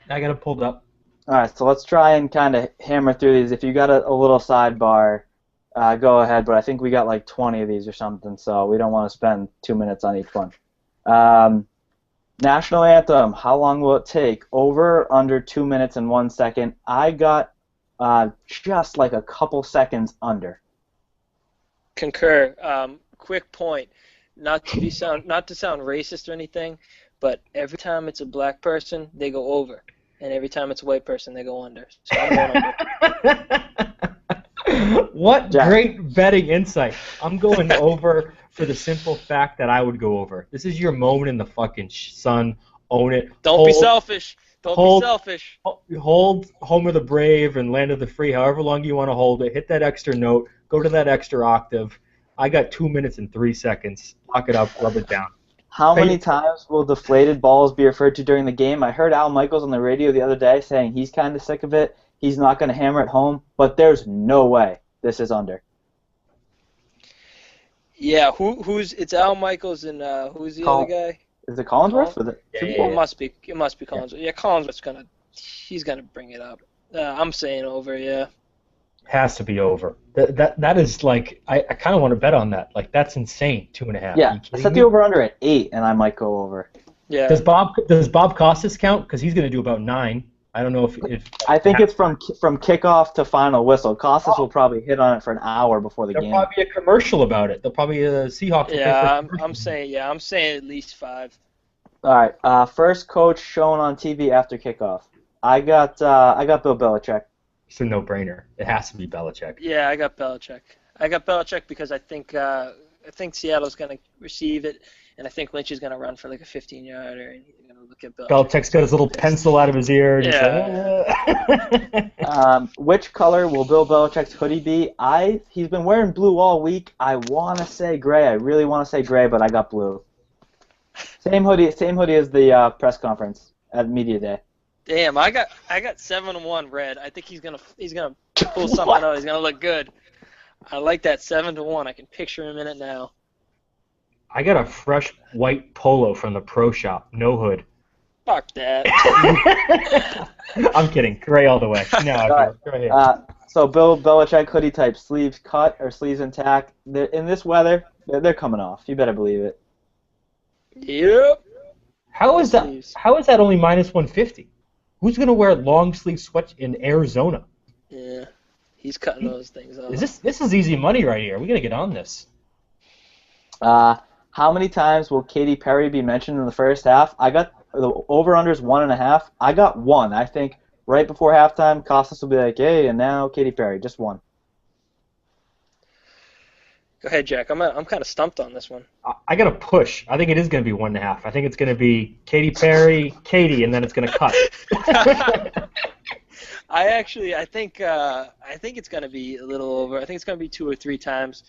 I got it pulled up. All right, so let's try and kind of hammer through these. If you got a little sidebar, go ahead, but I think we got like 20 of these or something, so we don't want to spend 2 minutes on each one. National anthem, how long will it take? Over, under 2 minutes and 1 second. I got just like a couple seconds under. Concur. Quick point, not to sound racist or anything, but every time it's a black person, they go over, and every time it's a white person, they go under. So I'm going under. What great betting insight. I'm going over for the simple fact that I would go over. This is your moment in the fucking sun. Own it. Don't be selfish. Don't be selfish. Hold Home of the Brave and Land of the Free, however long you want to hold it. Hit that extra note. Go to that extra octave. I got 2 minutes and 3 seconds. Lock it up. Rub it down. How many times will deflated balls be referred to during the game? I heard Al Michaels on the radio the other day saying he's kind of sick of it. He's not going to hammer it home, but there's no way this is under. Yeah, it's Al Michaels and who's the other guy? Is it Collinsworth? It must be Collinsworth. Yeah, Collinsworth's he's gonna bring it up. I'm saying over, yeah. Has to be over. That is like I kind of want to bet on that. Like that's insane. 2.5. Yeah, set the over under at 8, and I might go over. Yeah. Does Bob Costas count? Because he's gonna do about 9. I don't know if I think it's from kickoff to final whistle. Costas will probably hit on it for an hour before the game. There'll probably be a commercial about it. There'll probably be a Seahawks. Yeah, I'm saying at least 5. All right, first coach shown on TV after kickoff. I got Bill Belichick. It's a no-brainer. It has to be Belichick. Yeah, I got Belichick. Because I think Seattle's gonna receive it, and I think Lynch is gonna run for like a 15-yarder, and he's gonna look at Belichick. Belichick's got his little pencil out of his ear. Yeah. Which color will Bill Belichick's hoodie be? He's been wearing blue all week. I want to say gray. I really want to say gray, but I got blue. Same hoodie as the press conference at media day. Damn, I got 7-1 red. I think he's gonna pull something out. He's gonna look good. I like that 7-1. I can picture him in it now. I got a fresh white polo from the pro shop, no hood. Fuck that. I'm kidding. Gray all the way. No, go ahead. So Bill Belichick hoodie type, sleeves cut or sleeves intact. In this weather, they're coming off. You better believe it. Yep. How is that only minus 150? Who's gonna wear long sleeve sweats in Arizona? Yeah, he's cutting those things off. This is easy money right here. We gotta get on this. How many times will Katy Perry be mentioned in the first half? I got the over-unders 1.5. I got 1. I think right before halftime, Costas will be like, hey, and now Katy Perry, just 1. Go ahead, Jack. I'm kind of stumped on this one. I got to push. I think it is going to be 1.5. I think it's going to be Katy Perry, Katy, and then it's going to cut. I think it's going to be a little over. I think it's going to be 2 or 3 times.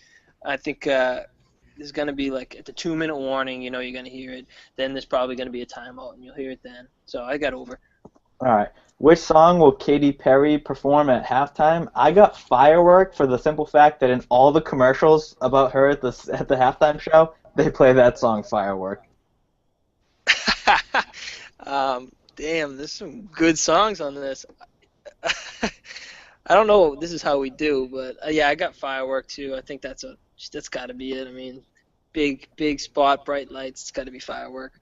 I think there's going to be like at the 2-minute warning, you're going to hear it. Then there's probably going to be a timeout, and you'll hear it then. So I got over. All right. Which song will Katy Perry perform at halftime? I got Firework for the simple fact that in all the commercials about her at the halftime show, they play that song, Firework. Damn, there's some good songs on this. I don't know if this is how we do, but yeah, I got Firework too. I think that's got to be it. I mean, big spot, bright lights. It's got to be Firework.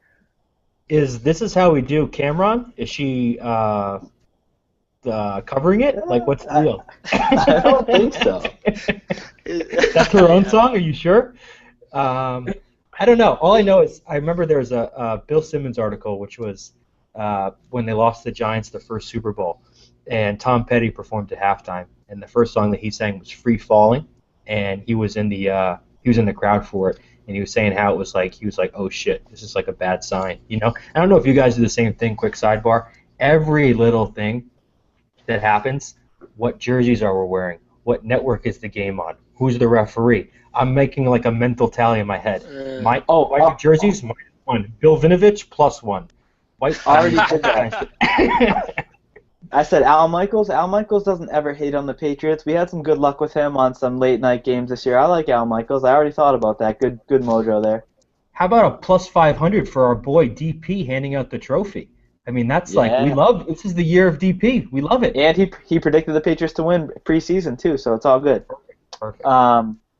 This is how we do Cameron? Is she covering it? Like, what's the deal? I don't think so. That's her own song? Are you sure? I don't know. All I know is I remember there was a Bill Simmons article, which was when they lost the Giants the first Super Bowl, and Tom Petty performed at halftime, and the first song that he sang was "Free Falling," and he was in the crowd for it. and he was saying how it was like he was like, oh shit, this is like a bad sign, you know. I don't know if you guys do the same thing. Quick sidebar: every little thing that happens, what jerseys are we wearing? What network is the game on? Who's the referee? I'm making like a mental tally in my head. White jerseys -1. Bill Vinovich +1. White. I already did that. I said Al Michaels. Al Michaels doesn't ever hate on the Patriots. We had some good luck with him on some late night games this year. I like Al Michaels. I already thought about that. Good mojo there. How about a +500 for our boy DP handing out the trophy? I mean, that's like, we love, this is the year of DP. We love it. And he predicted the Patriots to win preseason too, so it's all good. Perfect.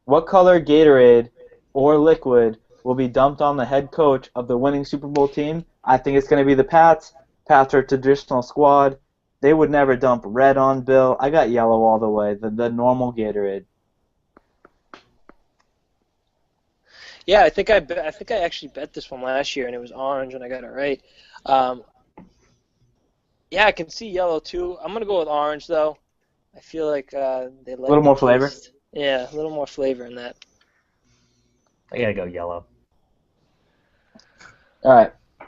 What color Gatorade or liquid will be dumped on the head coach of the winning Super Bowl team? I think it's going to be the Pats. Pats are a traditional squad. They would never dump red on Bill. I got yellow all the way, the normal Gatorade. Yeah, I think I actually bet this one last year, and it was orange, and I got it right. Yeah, I can see yellow too. I'm gonna go with orange though. I feel like they like a little more flavor. Yeah, a little more flavor in that. I gotta go yellow. All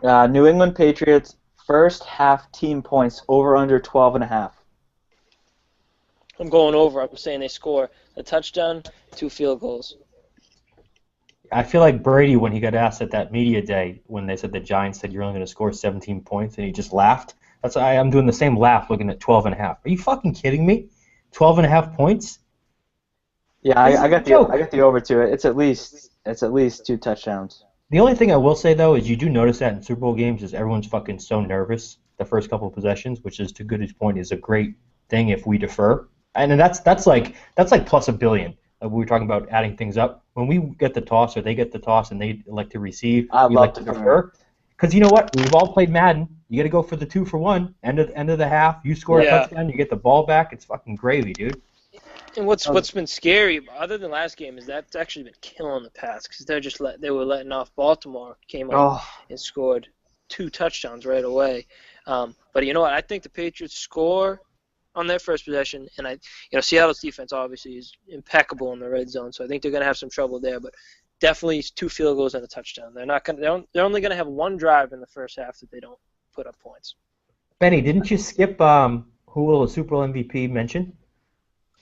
right, New England Patriots first half team points over under 12.5. I'm going over. I'm saying they score a touchdown, 2 field goals. I feel like Brady when he got asked at that media day when they said the Giants said you're only going to score 17 points and he just laughed. I'm doing the same laugh looking at 12.5. Are you fucking kidding me? 12.5 points? Yeah, I got the over to it. It's at least 2 touchdowns. The only thing I will say though is you do notice that in Super Bowl games is everyone's fucking so nervous the first couple of possessions, which is to Goody's point is a great thing if we defer. And that's like plus $1 billion. We were talking about adding things up. When we get the toss or they get the toss and they elect to receive, we like to defer. Because you know what? We've all played Madden. You got to go for the 2-for-1. End of the half. You score a touchdown. You get the ball back. It's fucking gravy, dude. And what's been scary, other than last game, is that's actually been killing the Pats because they were letting off Baltimore, came up and scored 2 touchdowns right away. But you know what? I think the Patriots score on their first possession, and Seattle's defense obviously is impeccable in the red zone, so I think they're going to have some trouble there. But definitely 2 field goals and a touchdown. They're only going to have 1 drive in the first half that they don't put up points. Benny, didn't you skip who will the Super Bowl MVP mention?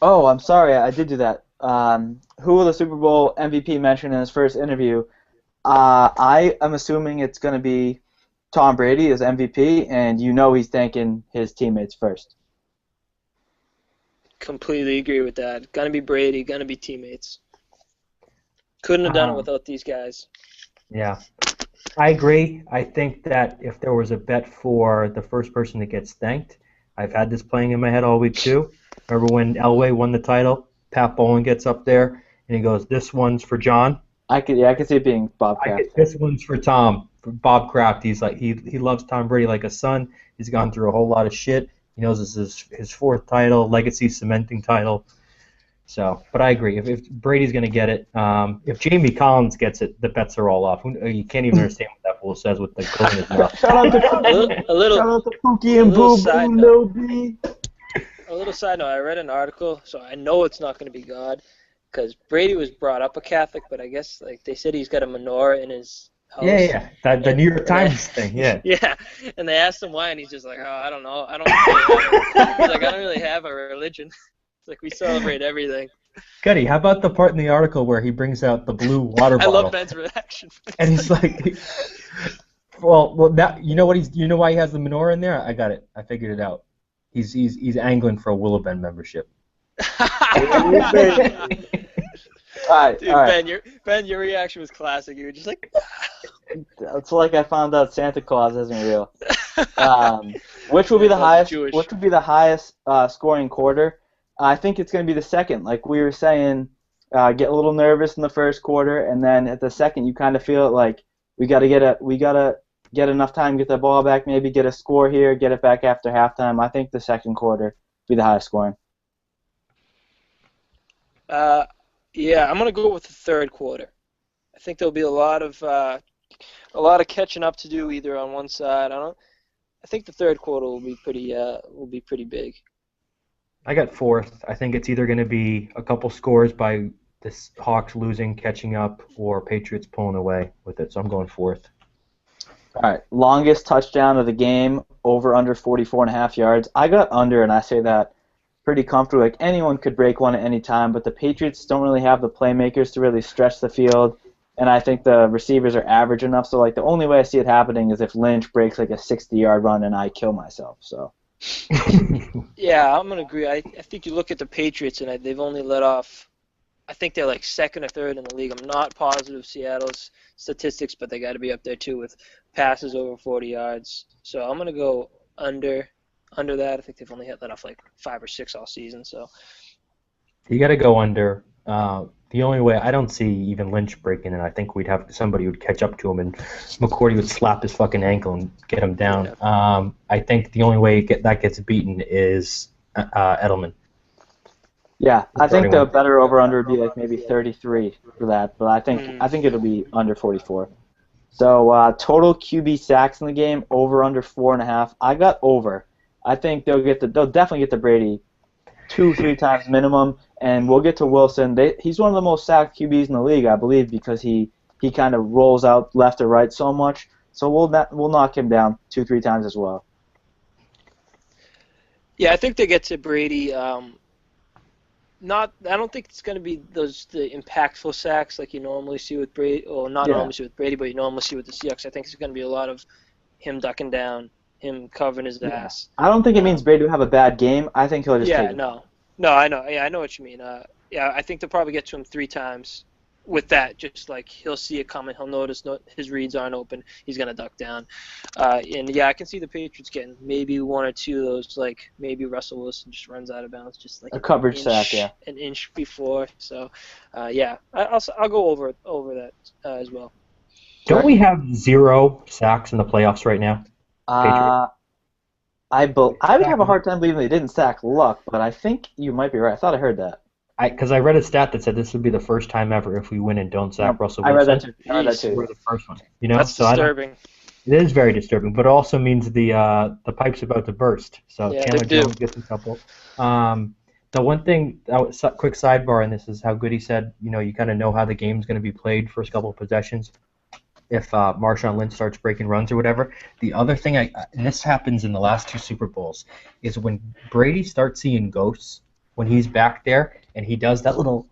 Oh, I'm sorry, I did do that. Who will the Super Bowl MVP mention in his first interview? I am assuming it's going to be Tom Brady as MVP, and he's thanking his teammates first. Completely agree with that. Gonna be Brady, gonna be teammates. Couldn't have done it without these guys. Yeah, I agree. I think that if there was a bet for the first person that gets thanked, I've had this playing in my head all week too. Remember when Elway won the title? Pat Bowlen gets up there and he goes, "This one's for John." I could see it being Bob Kraft. This one's for Tom. For Bob Kraft. He's like he loves Tom Brady like a son. He's gone through a whole lot of shit. He knows this is his 4th title, legacy cementing title. So, but I agree. If Brady's going to get it, if Jamie Collins gets it, the bets are all off. You can't even understand what that fool says with the goal in his mouth. Shout out to Pookie and Boo Boo Lil B. A little side note, I read an article, so I know it's not going to be God, because Brady was brought up a Catholic, but I guess they said he's got a menorah in his house. Yeah. The New York Times thing, yeah. Yeah, and they asked him why, and he's just like, I don't know. He's like, I don't really have a religion. It's like we celebrate everything. Goody, how about the part in the article where he brings out the blue water bottle? I love Ben's reaction. And he's like, well, that you know why he has the menorah in there? I got it. I figured it out. He's angling for a Willow Bend membership. All right. Ben, your reaction was classic. You were just like, it's like I found out Santa Claus isn't real. Which will be the highest? Jewish. Which would be the highest scoring quarter? I think it's going to be the second. Like we were saying, get a little nervous in the first quarter, and then at the second, you kind of feel like we got to get enough time, get the ball back, maybe get a score here, get it back after halftime. I think the second quarter will be the highest scoring. Yeah, I'm gonna go with the third quarter. I think there'll be a lot of catching up to do either on one side. I think the third quarter will be pretty big. I got 4th. I think it's either going to be a couple scores by this Hawks losing, catching up, or Patriots pulling away with it. So I'm going fourth. All right, longest touchdown of the game, over under 44.5 yards. I got under, and I say that pretty comfortably. Like anyone could break one at any time, but the Patriots don't really have the playmakers to really stretch the field, and I think the receivers are average enough. So like the only way I see it happening is if Lynch breaks like a 60-yard run and I kill myself. So. Yeah, I'm gonna agree. I think you look at the Patriots and they've only let off. I think they're like second or third in the league. I'm not positive Seattle's statistics, but they got to be up there too with passes over 40 yards. So I'm gonna go under that. I think they've only let off like 5 or 6 all season. So You got to go under. The only way I don't see even Lynch breaking it. I think we'd have somebody would catch up to him, and McCourty would slap his fucking ankle and get him down. Yeah. I think the only way that gets beaten is Edelman. Yeah, I think the 31. better over/under would be like maybe 33 for that, but I think it'll be under 44. So total QB sacks in the game, over/under 4.5. I got over. I think they'll definitely get to Brady 2-3 times minimum, and we'll get to Wilson. He's one of the most sacked QBs in the league, I believe, because he kind of rolls out left or right so much. So we'll knock him down 2-3 times as well. yeah, I think they get to Brady. I don't think it's going to be the impactful sacks like you normally see with Brady, or not normally see with Brady, but you normally see with the Seahawks. I think it's going to be a lot of him ducking down, him covering his ass. I don't think it means Brady will have a bad game. I think he'll just take it. No, I know. Yeah, I know what you mean. I think they'll probably get to him 3 times with that. Just like he'll see it coming, he'll notice his reads aren't open, he's going to duck down. And yeah, I can see the Patriots getting maybe 1 or 2 of those. Like maybe Russell Wilson just runs out of bounds, just like a coverage sack, an inch before. So yeah, I'll go over that as well. Don't we have 0 sacks in the playoffs right now? I would have a hard time believing they didn't sack Luck, but I think you might be right. I thought I heard that. Because I read a stat that said this would be the first time ever if we win and don't sack Russell Wilson. I read that too. We're the first one. You know, That's so disturbing. It is very disturbing, but it also means the pipe's about to burst. So Yeah, Chandler they do. Jones gets a couple. The one thing, quick sidebar, and this is how Goody said, you kind of know how the game's going to be played first couple of possessions. If Marshawn Lynch starts breaking runs or whatever. The other thing, and this happens in the last 2 Super Bowls, is when Brady starts seeing ghosts, when he's back there and he does that little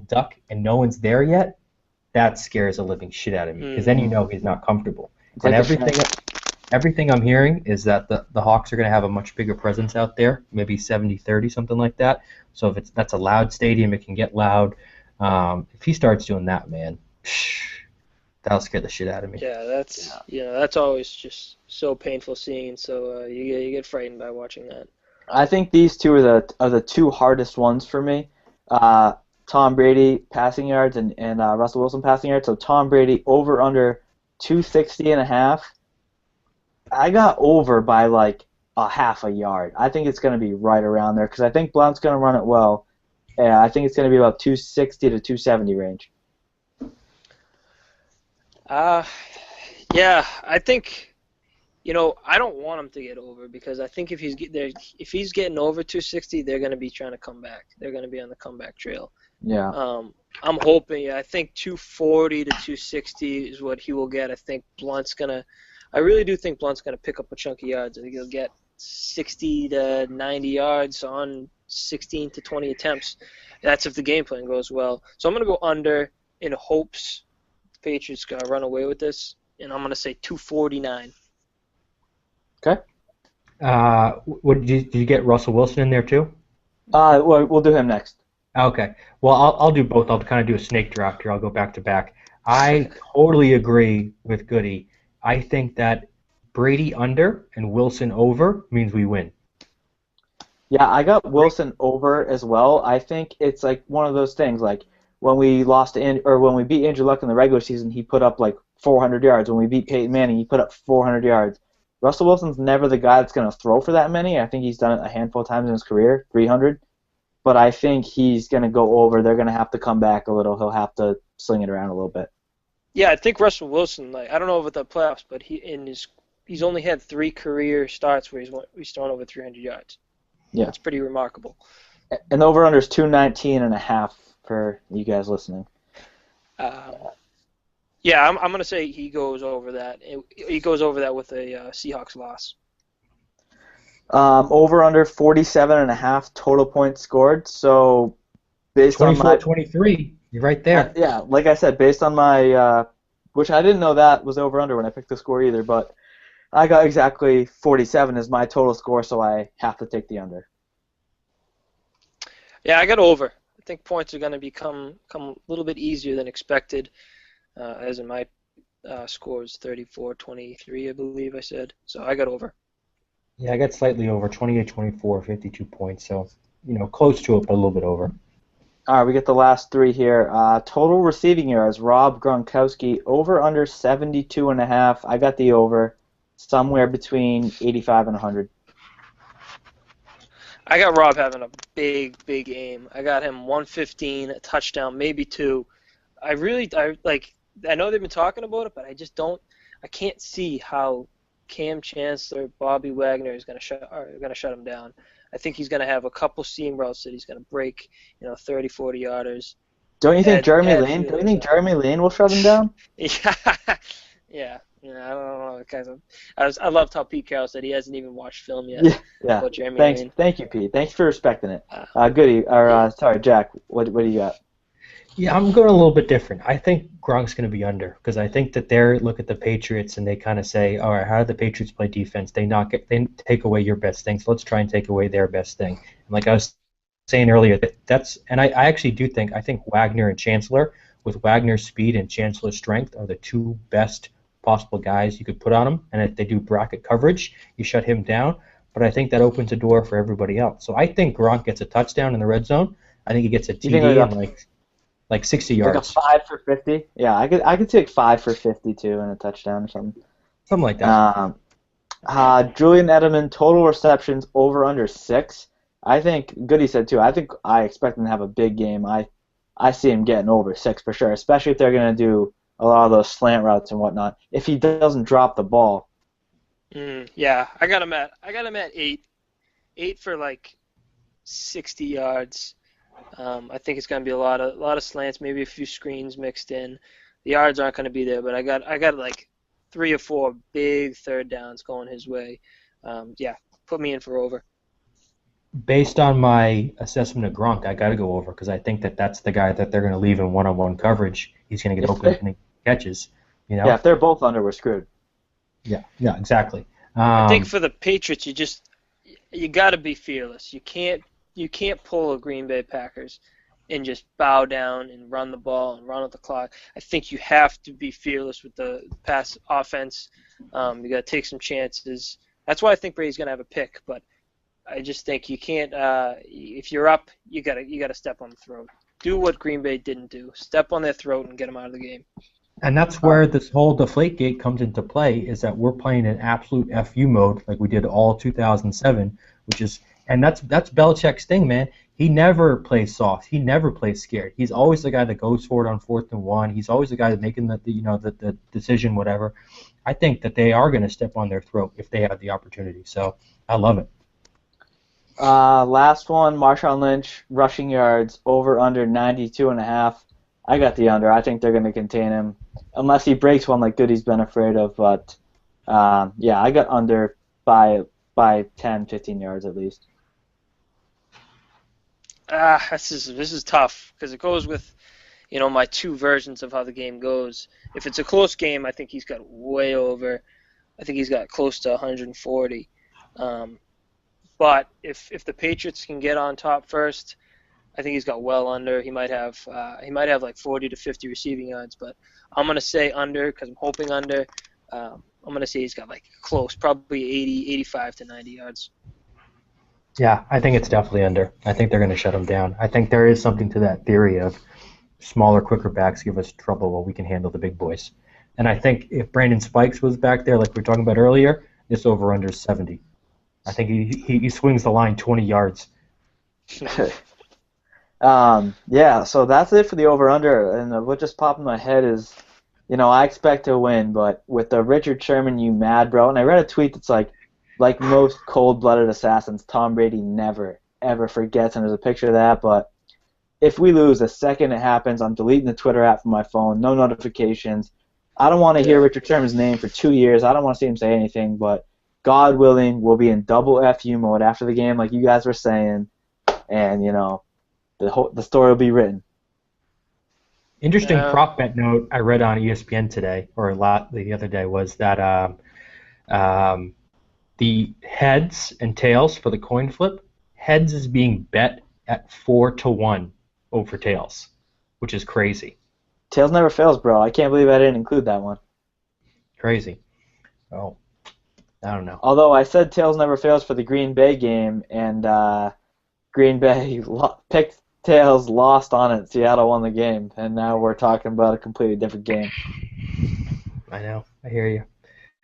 duck and no one's there yet, that scares the living shit out of me because then you know he's not comfortable. And everything I'm hearing is that the Hawks are going to have a much bigger presence out there, maybe 70-30, something like that. So if that's a loud stadium, it can get loud. If he starts doing that, man, that'll scare the shit out of me. Yeah, that's always just so painful seeing. So you get frightened by watching that. I think these two are the 2 hardest ones for me. Tom Brady passing yards and Russell Wilson passing yards. So Tom Brady over under 260.5. I got over by like a half a yard. I think it's going to be right around there because I think Blount's going to run it well. Yeah, I think it's going to be about 260 to 270 range. Yeah, I think, I don't want him to get over because I think if he's getting over 260, they're going to be trying to come back. They're going to be on the comeback trail. Yeah. I'm hoping. I think 240 to 260 is what he will get. I really do think Blount's gonna pick up a chunk of yards. I think he'll get 60 to 90 yards on 16 to 20 attempts. That's if the game plan goes well. So I'm gonna go under in hopes the Patriots gonna run away with this, and I'm gonna say 249. Okay. What did you get Russell Wilson in there too? We'll do him next. Okay. Well, I'll do both. I'll kind of do a snake draft here. I'll go back to back. I totally agree with Goody. I think that Brady under and Wilson over means we win. Yeah, I got Wilson over as well. I think it's like one of those things. Like when we when we beat Andrew Luck in the regular season, he put up like 400 yards. When we beat Peyton Manning, he put up 400 yards. Russell Wilson's never the guy that's going to throw for that many. I think he's done it a handful of times in his career, 300. But I think he's going to go over. They're going to have to come back a little. He'll have to sling it around a little bit. Yeah, I think Russell Wilson. I don't know about the playoffs, but he's only had 3 career starts where he's thrown over 300 yards. Yeah, that's pretty remarkable. And the over/under is 219.5 for you guys listening. Yeah, I'm going to say he goes over that. He goes over that with a Seahawks loss. Over under 47.5 total points scored. So based on my 24-23. You're right there. yeah, like I said, based on my which I didn't know that was over under when I picked the score either, but I got exactly 47 as my total score, so I have to take the under. Yeah, I got over. I think points are going to come a little bit easier than expected, as in my score is 34-23, I believe I said. So I got over. Yeah, I got slightly over, 28-24, 52 points. So, close to it, but a little bit over. All right, we get the last three here. Total receiving yards, Rob Gronkowski, over under 72.5. I got the over, somewhere between 85 and 100. I got Rob having a big game. I got him 115, a touchdown, maybe two. I know they've been talking about it, but I can't see how Cam Chancellor, Bobby Wagner are going to shut him down. I think he's going to have a couple seam routes that he's going to break, 30, 40 yarders. Don't you think Jeremy Lane will shut him down? Yeah. I don't know, guys. I loved how Pete Carroll said he hasn't even watched film yet. Yeah. About Jeremy Thanks, Lane. Thank you, Pete. Thanks for respecting it. Goody, or sorry, Jack. What do you got? Yeah, I'm going a little bit different. I think Gronk's going to be under because I think that they look at the Patriots and they kind of say, all right, how do the Patriots play defense? They take away your best thing, so let's try and take away their best thing. And like I was saying earlier, I actually do think Wagner and Chancellor, with Wagner's speed and Chancellor's strength, are the two best possible guys you could put on him. And if they do bracket coverage, you shut him down. But I think that opens a door for everybody else. So I think Gronk gets a touchdown in the red zone. I think he gets a TD and like 60 yards. Like a 5 for 50? Yeah, I could take 5 for 50 too and a touchdown or something. Something like that. Julian Edelman, total receptions over under 6. I think Goody said too. I expect him to have a big game. I see him getting over 6 for sure, especially if they're going to do a lot of those slant routes and whatnot. If he doesn't drop the ball. Yeah, I got him at 8. 8 for like 60 yards. I think it's going to be a lot of slants, maybe a few screens mixed in. The yards aren't going to be there, but I got like 3 or 4 big third downs going his way. Yeah, put me in for over. Based on my assessment of Gronk, I got to go over because I think that's the guy that they're going to leave in one-on-one coverage. He's going to get open catches. Yeah, if they're both under, we're screwed. Yeah, exactly. I think for the Patriots, you got to be fearless. You can't pull a Green Bay Packers and just bow down and run the ball and run out the clock. I think you have to be fearless with the pass offense. You got to take some chances. That's why I think Brady's going to have a pick. But I just think you can't. If you're up, you got to step on the throat. Do what Green Bay didn't do. Step on their throat and get them out of the game. And that's where this whole Deflategate comes into play, is that we're playing in absolute FU mode like we did all 2007, and that's Belichick's thing, man. He never plays soft. He never plays scared. He's always the guy that goes for it on 4th and 1. He's always the guy that's making the decision, whatever. I think that they are going to step on their throat if they have the opportunity. So I love it. Last one, Marshawn Lynch, rushing yards, over under 92.5. I got the under. I think they're going to contain him, unless he breaks one like Goody's been afraid of. But, yeah, I got under by 10, 15 yards at least. This is tough because it goes with, my two versions of how the game goes. If it's a close game, I think he's got way over. I think he's got close to 140. But if the Patriots can get on top first, I think he's got well under. He might have like 40 to 50 receiving yards, but I'm gonna say under because I'm hoping under. I'm gonna say he's got like close, probably 80, 85 to 90 yards. Yeah, I think it's definitely under. I think they're going to shut him down. I think there is something to that theory of smaller, quicker backs give us trouble while we can handle the big boys. And I think if Brandon Spikes was back there, like we were talking about earlier, this over-under is 70. I think he swings the line 20 yards. Yeah, so that's it for the over-under. And what just popped in my head is, I expect to win, but with the Richard Sherman, you mad, bro. And I read a tweet that's like most cold-blooded assassins, Tom Brady never, ever forgets, and there's a picture of that. But if we lose, the second it happens, I'm deleting the Twitter app from my phone, no notifications. I don't want to hear Richard Sherman's name for 2 years. I don't want to see him say anything, but God willing, we'll be in double FU mode after the game, like you guys were saying, and, the story will be written. Interesting prop bet note I read on ESPN today, or the other day, was that the heads and tails for the coin flip, heads is being bet at 4-1 over tails, which is crazy. Tails never fails, bro. I can't believe I didn't include that one. Crazy. Oh, I don't know. Although I said tails never fails for the Green Bay game, and Green Bay picked tails, lost on it. Seattle won the game, and now we're talking about a completely different game. I know. I hear you.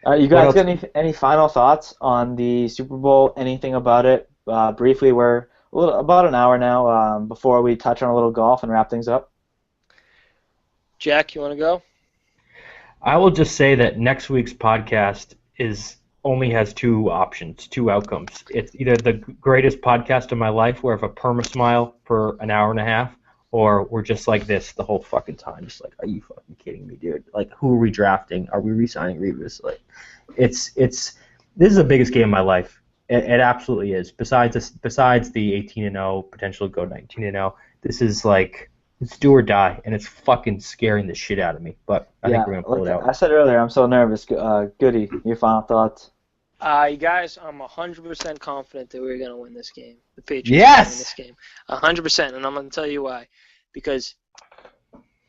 All right, you guys got any final thoughts on the Super Bowl? Anything about it? Briefly, we're about an hour now before we touch on a little golf and wrap things up. Jack, you want to go? I will just say that next week's podcast only has two options, two outcomes. It's either the greatest podcast of my life, where I have a perma-smile for an hour and a half, or we're just like this the whole fucking time. Just like, are you fucking kidding me, dude? Like, who are we drafting? Are we re-signing Revis? Like, this is the biggest game of my life. It absolutely is. Besides the 18-0, potential go 19-0, this is like, it's do or die, and it's fucking scaring the shit out of me. But I think we're gonna pull it out. I said earlier, I'm so nervous. Goody, your final thoughts? You guys, I'm 100% confident that we're gonna win this game. The Patriots are Yes! gonna win this game, 100%, and I'm gonna tell you why. Because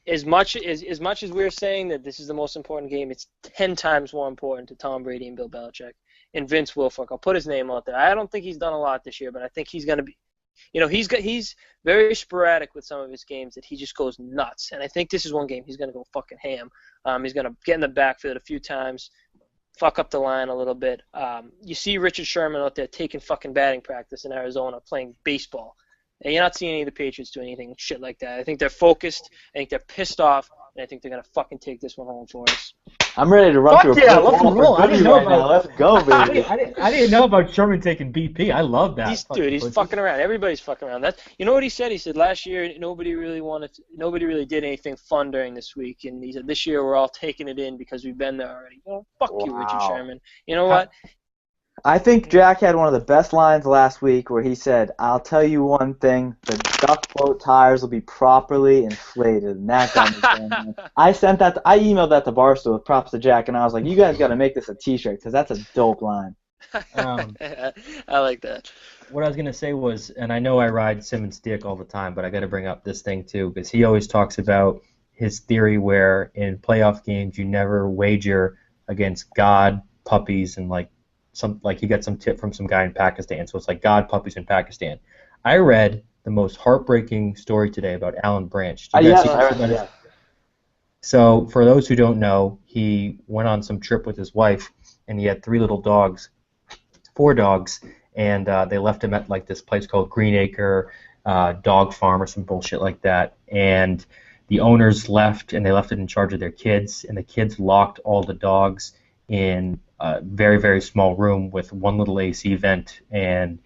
as much as we're saying that this is the most important game, it's 10 times more important to Tom Brady and Bill Belichick and Vince Wilfork. I'll put his name out there. I don't think he's done a lot this year, but I think he's gonna be. He's very sporadic with some of his games that he just goes nuts. And I think this is one game he's going to go fucking ham. He's going to get in the backfield a few times, fuck up the line a little bit. You see Richard Sherman out there taking fucking batting practice in Arizona playing baseball. And you're not seeing any of the Patriots do anything shit like that. I think they're focused. I think they're pissed off. And I think they're going to fucking take this one home for us. I'm ready to run through a let's roll. I didn't know about Let's go, baby. I didn't know about Sherman taking BP. I love that. He's fucking around. Everybody's fucking around. You know what he said? He said last year nobody really did anything fun during this week, and he said this year we're all taking it in because we've been there already. Fuck you, Richard Sherman. You know what? I think Jack had one of the best lines last week where he said, "I'll tell you one thing: the duck boat tires will be properly inflated." And that got me saying, I emailed that to Barstool with props to Jack, and I was like, "You guys got to make this a T-shirt because that's a dope line." I like that. What I was gonna say was, and I know I ride Simmons' dick all the time, but I got to bring up this thing too because he always talks about his theory where in playoff games you never wager against God, puppies, and he got some tip from some guy in Pakistan, so it's like God, puppies in Pakistan. I read the most heartbreaking story today about Alan Branch. I read that. So for those who don't know, he went on some trip with his wife, and he had 4 dogs, and they left him at like this place called Greenacre Dog Farm or some bullshit like that. And the owners left, and they left it in charge of their kids, and the kids locked all the dogs in a very, very small room with one little AC vent, and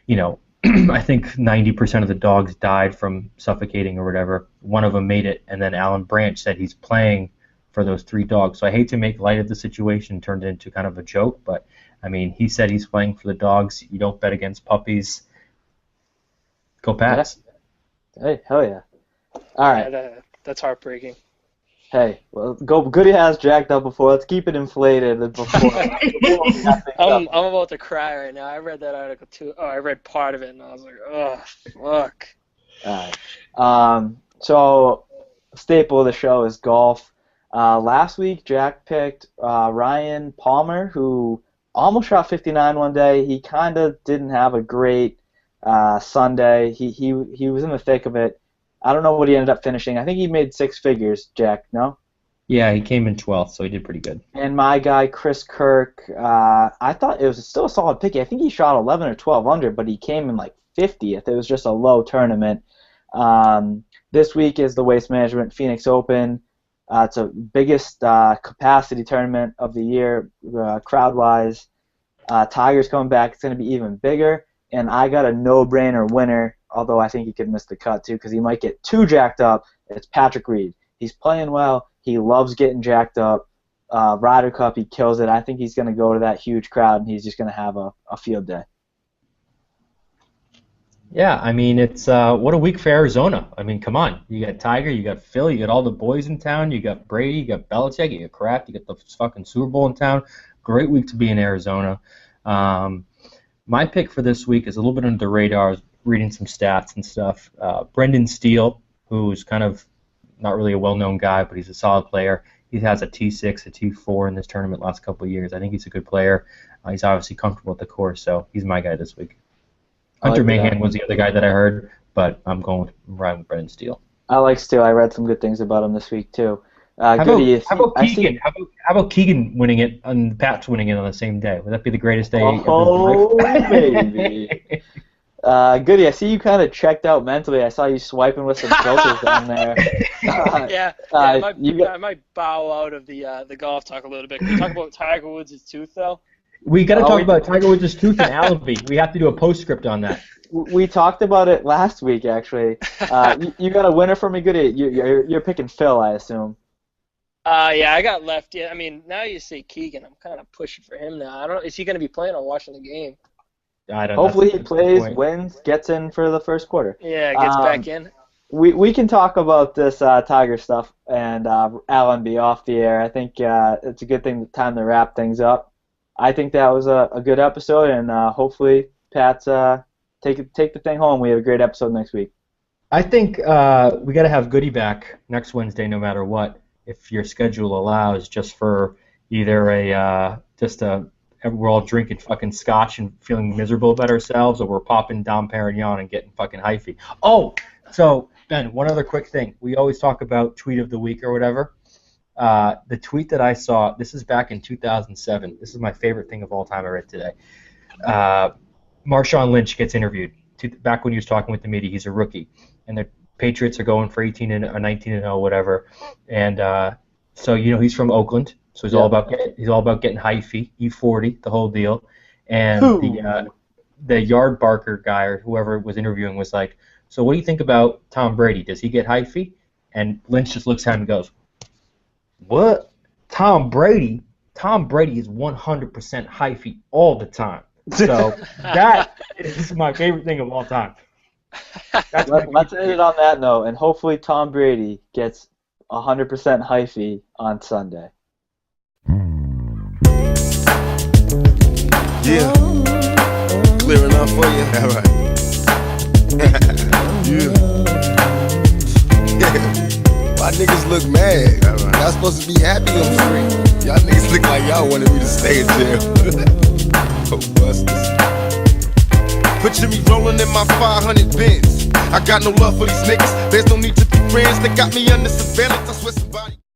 I think 90% of the dogs died from suffocating or whatever. One of them made it, and then Alan Branch said he's playing for those 3 dogs. So I hate to make light of the situation, turned it into kind of a joke, but I mean, he said he's playing for the dogs. You don't bet against puppies. Go Pats. Yeah. Hey, hell yeah. All right. Yeah, that's heartbreaking. Hey, well, Goody has jacked up before. Let's keep it inflated before. I'm about to cry right now. I read that article too. Oh, I read part of it, and I was like, oh, fuck. All right. So, staple of the show is golf. Last week, Jack picked Ryan Palmer, who almost shot 59 one day. He kind of didn't have a great Sunday. He was in the thick of it. I don't know what he ended up finishing. I think he made 6 figures, Jack, no? Yeah, he came in 12th, so he did pretty good. And my guy, Chris Kirk, I thought it was still a solid pick. I think he shot 11 or 12 under, but he came in like 50th. It was just a low tournament. This week is the Waste Management Phoenix Open. It's the biggest capacity tournament of the year, crowd-wise. Tiger's coming back. It's going to be even bigger. And I got a no-brainer winner although I think he could miss the cut too because he might get too jacked up. It's Patrick Reed. He's playing well. He loves getting jacked up. Ryder Cup, he kills it. I think he's going to go to that huge crowd, and he's just going to have a field day. Yeah, I mean, it's what a week for Arizona. I mean, come on. You got Tiger, you got Phil, you got all the boys in town, you got Brady, you got Belichick, you got Kraft, you got the fucking Super Bowl in town. Great week to be in Arizona. My pick for this week is a little bit under the radar. I was reading some stats and stuff. Brendan Steele, who's kind of not really a well-known guy, but he's a solid player. He has a T6, a T4 in this tournament last couple of years. I think he's a good player. He's obviously comfortable at the course, so he's my guy this week. Hunter Mahan was the other guy that I heard, but I'm riding with Brendan Steele. I like Steele. I read some good things about him this week too. How about Keegan? How about Keegan winning it and Pat's winning it on the same day? Would that be the greatest day of his life? Baby. Goody, I see you kind of checked out mentally. I saw you swiping with some filters down there. I might bow out of the golf talk a little bit. Can we talk about Tiger Woods' tooth, though? We got to talk about Tiger Woods' tooth and alibi. We have to do a postscript on that. We talked about it last week, actually. You got a winner for me, Goody. You're picking Phil, I assume. Yeah, I got left. Yeah, I mean, now you say Keegan, I'm kind of pushing for him now. I don't know. Is he going to be playing or watching the game? I don't know. Hopefully he plays, wins, gets in for the first quarter. Yeah, gets back in. We can talk about this Tiger stuff and Alan be off the air. I think it's a good time to wrap things up. I think that was a good episode, and hopefully Pat's take the thing home. We have a great episode next week. I think we got to have Goody back next Wednesday, no matter what, if your schedule allows, just for either we're all drinking fucking scotch and feeling miserable about ourselves, or we're popping Dom Perignon and getting fucking hyphy. Oh, so Ben, one other quick thing. We always talk about tweet of the week or whatever. The tweet that I saw, this is back in 2007. This is my favorite thing of all time I read today. Marshawn Lynch gets interviewed. Back when he was talking with the media, he's a rookie. And the Patriots are going for 19-0, whatever. And so, he's from Oakland. So he's all about getting hyphy, E40, the whole deal. And the yard barker guy or whoever was interviewing was like, so what do you think about Tom Brady? Does he get hyphy? And Lynch just looks at him and goes, what? Tom Brady? Tom Brady is 100% hyphy all the time. So that is my favorite thing of all time. Let's end it on that note, and hopefully Tom Brady gets 100% hyphy on Sunday. Yeah. Clear enough for you? All right. Yeah. Why niggas look mad? Y'all supposed to be happy I'm free. Y'all niggas look like y'all wanted me to stay in jail. Oh, busters. Picture me rolling in my 500 Benz. I got no love for these niggas. There's no need to be friends. They got me under surveillance. I swear some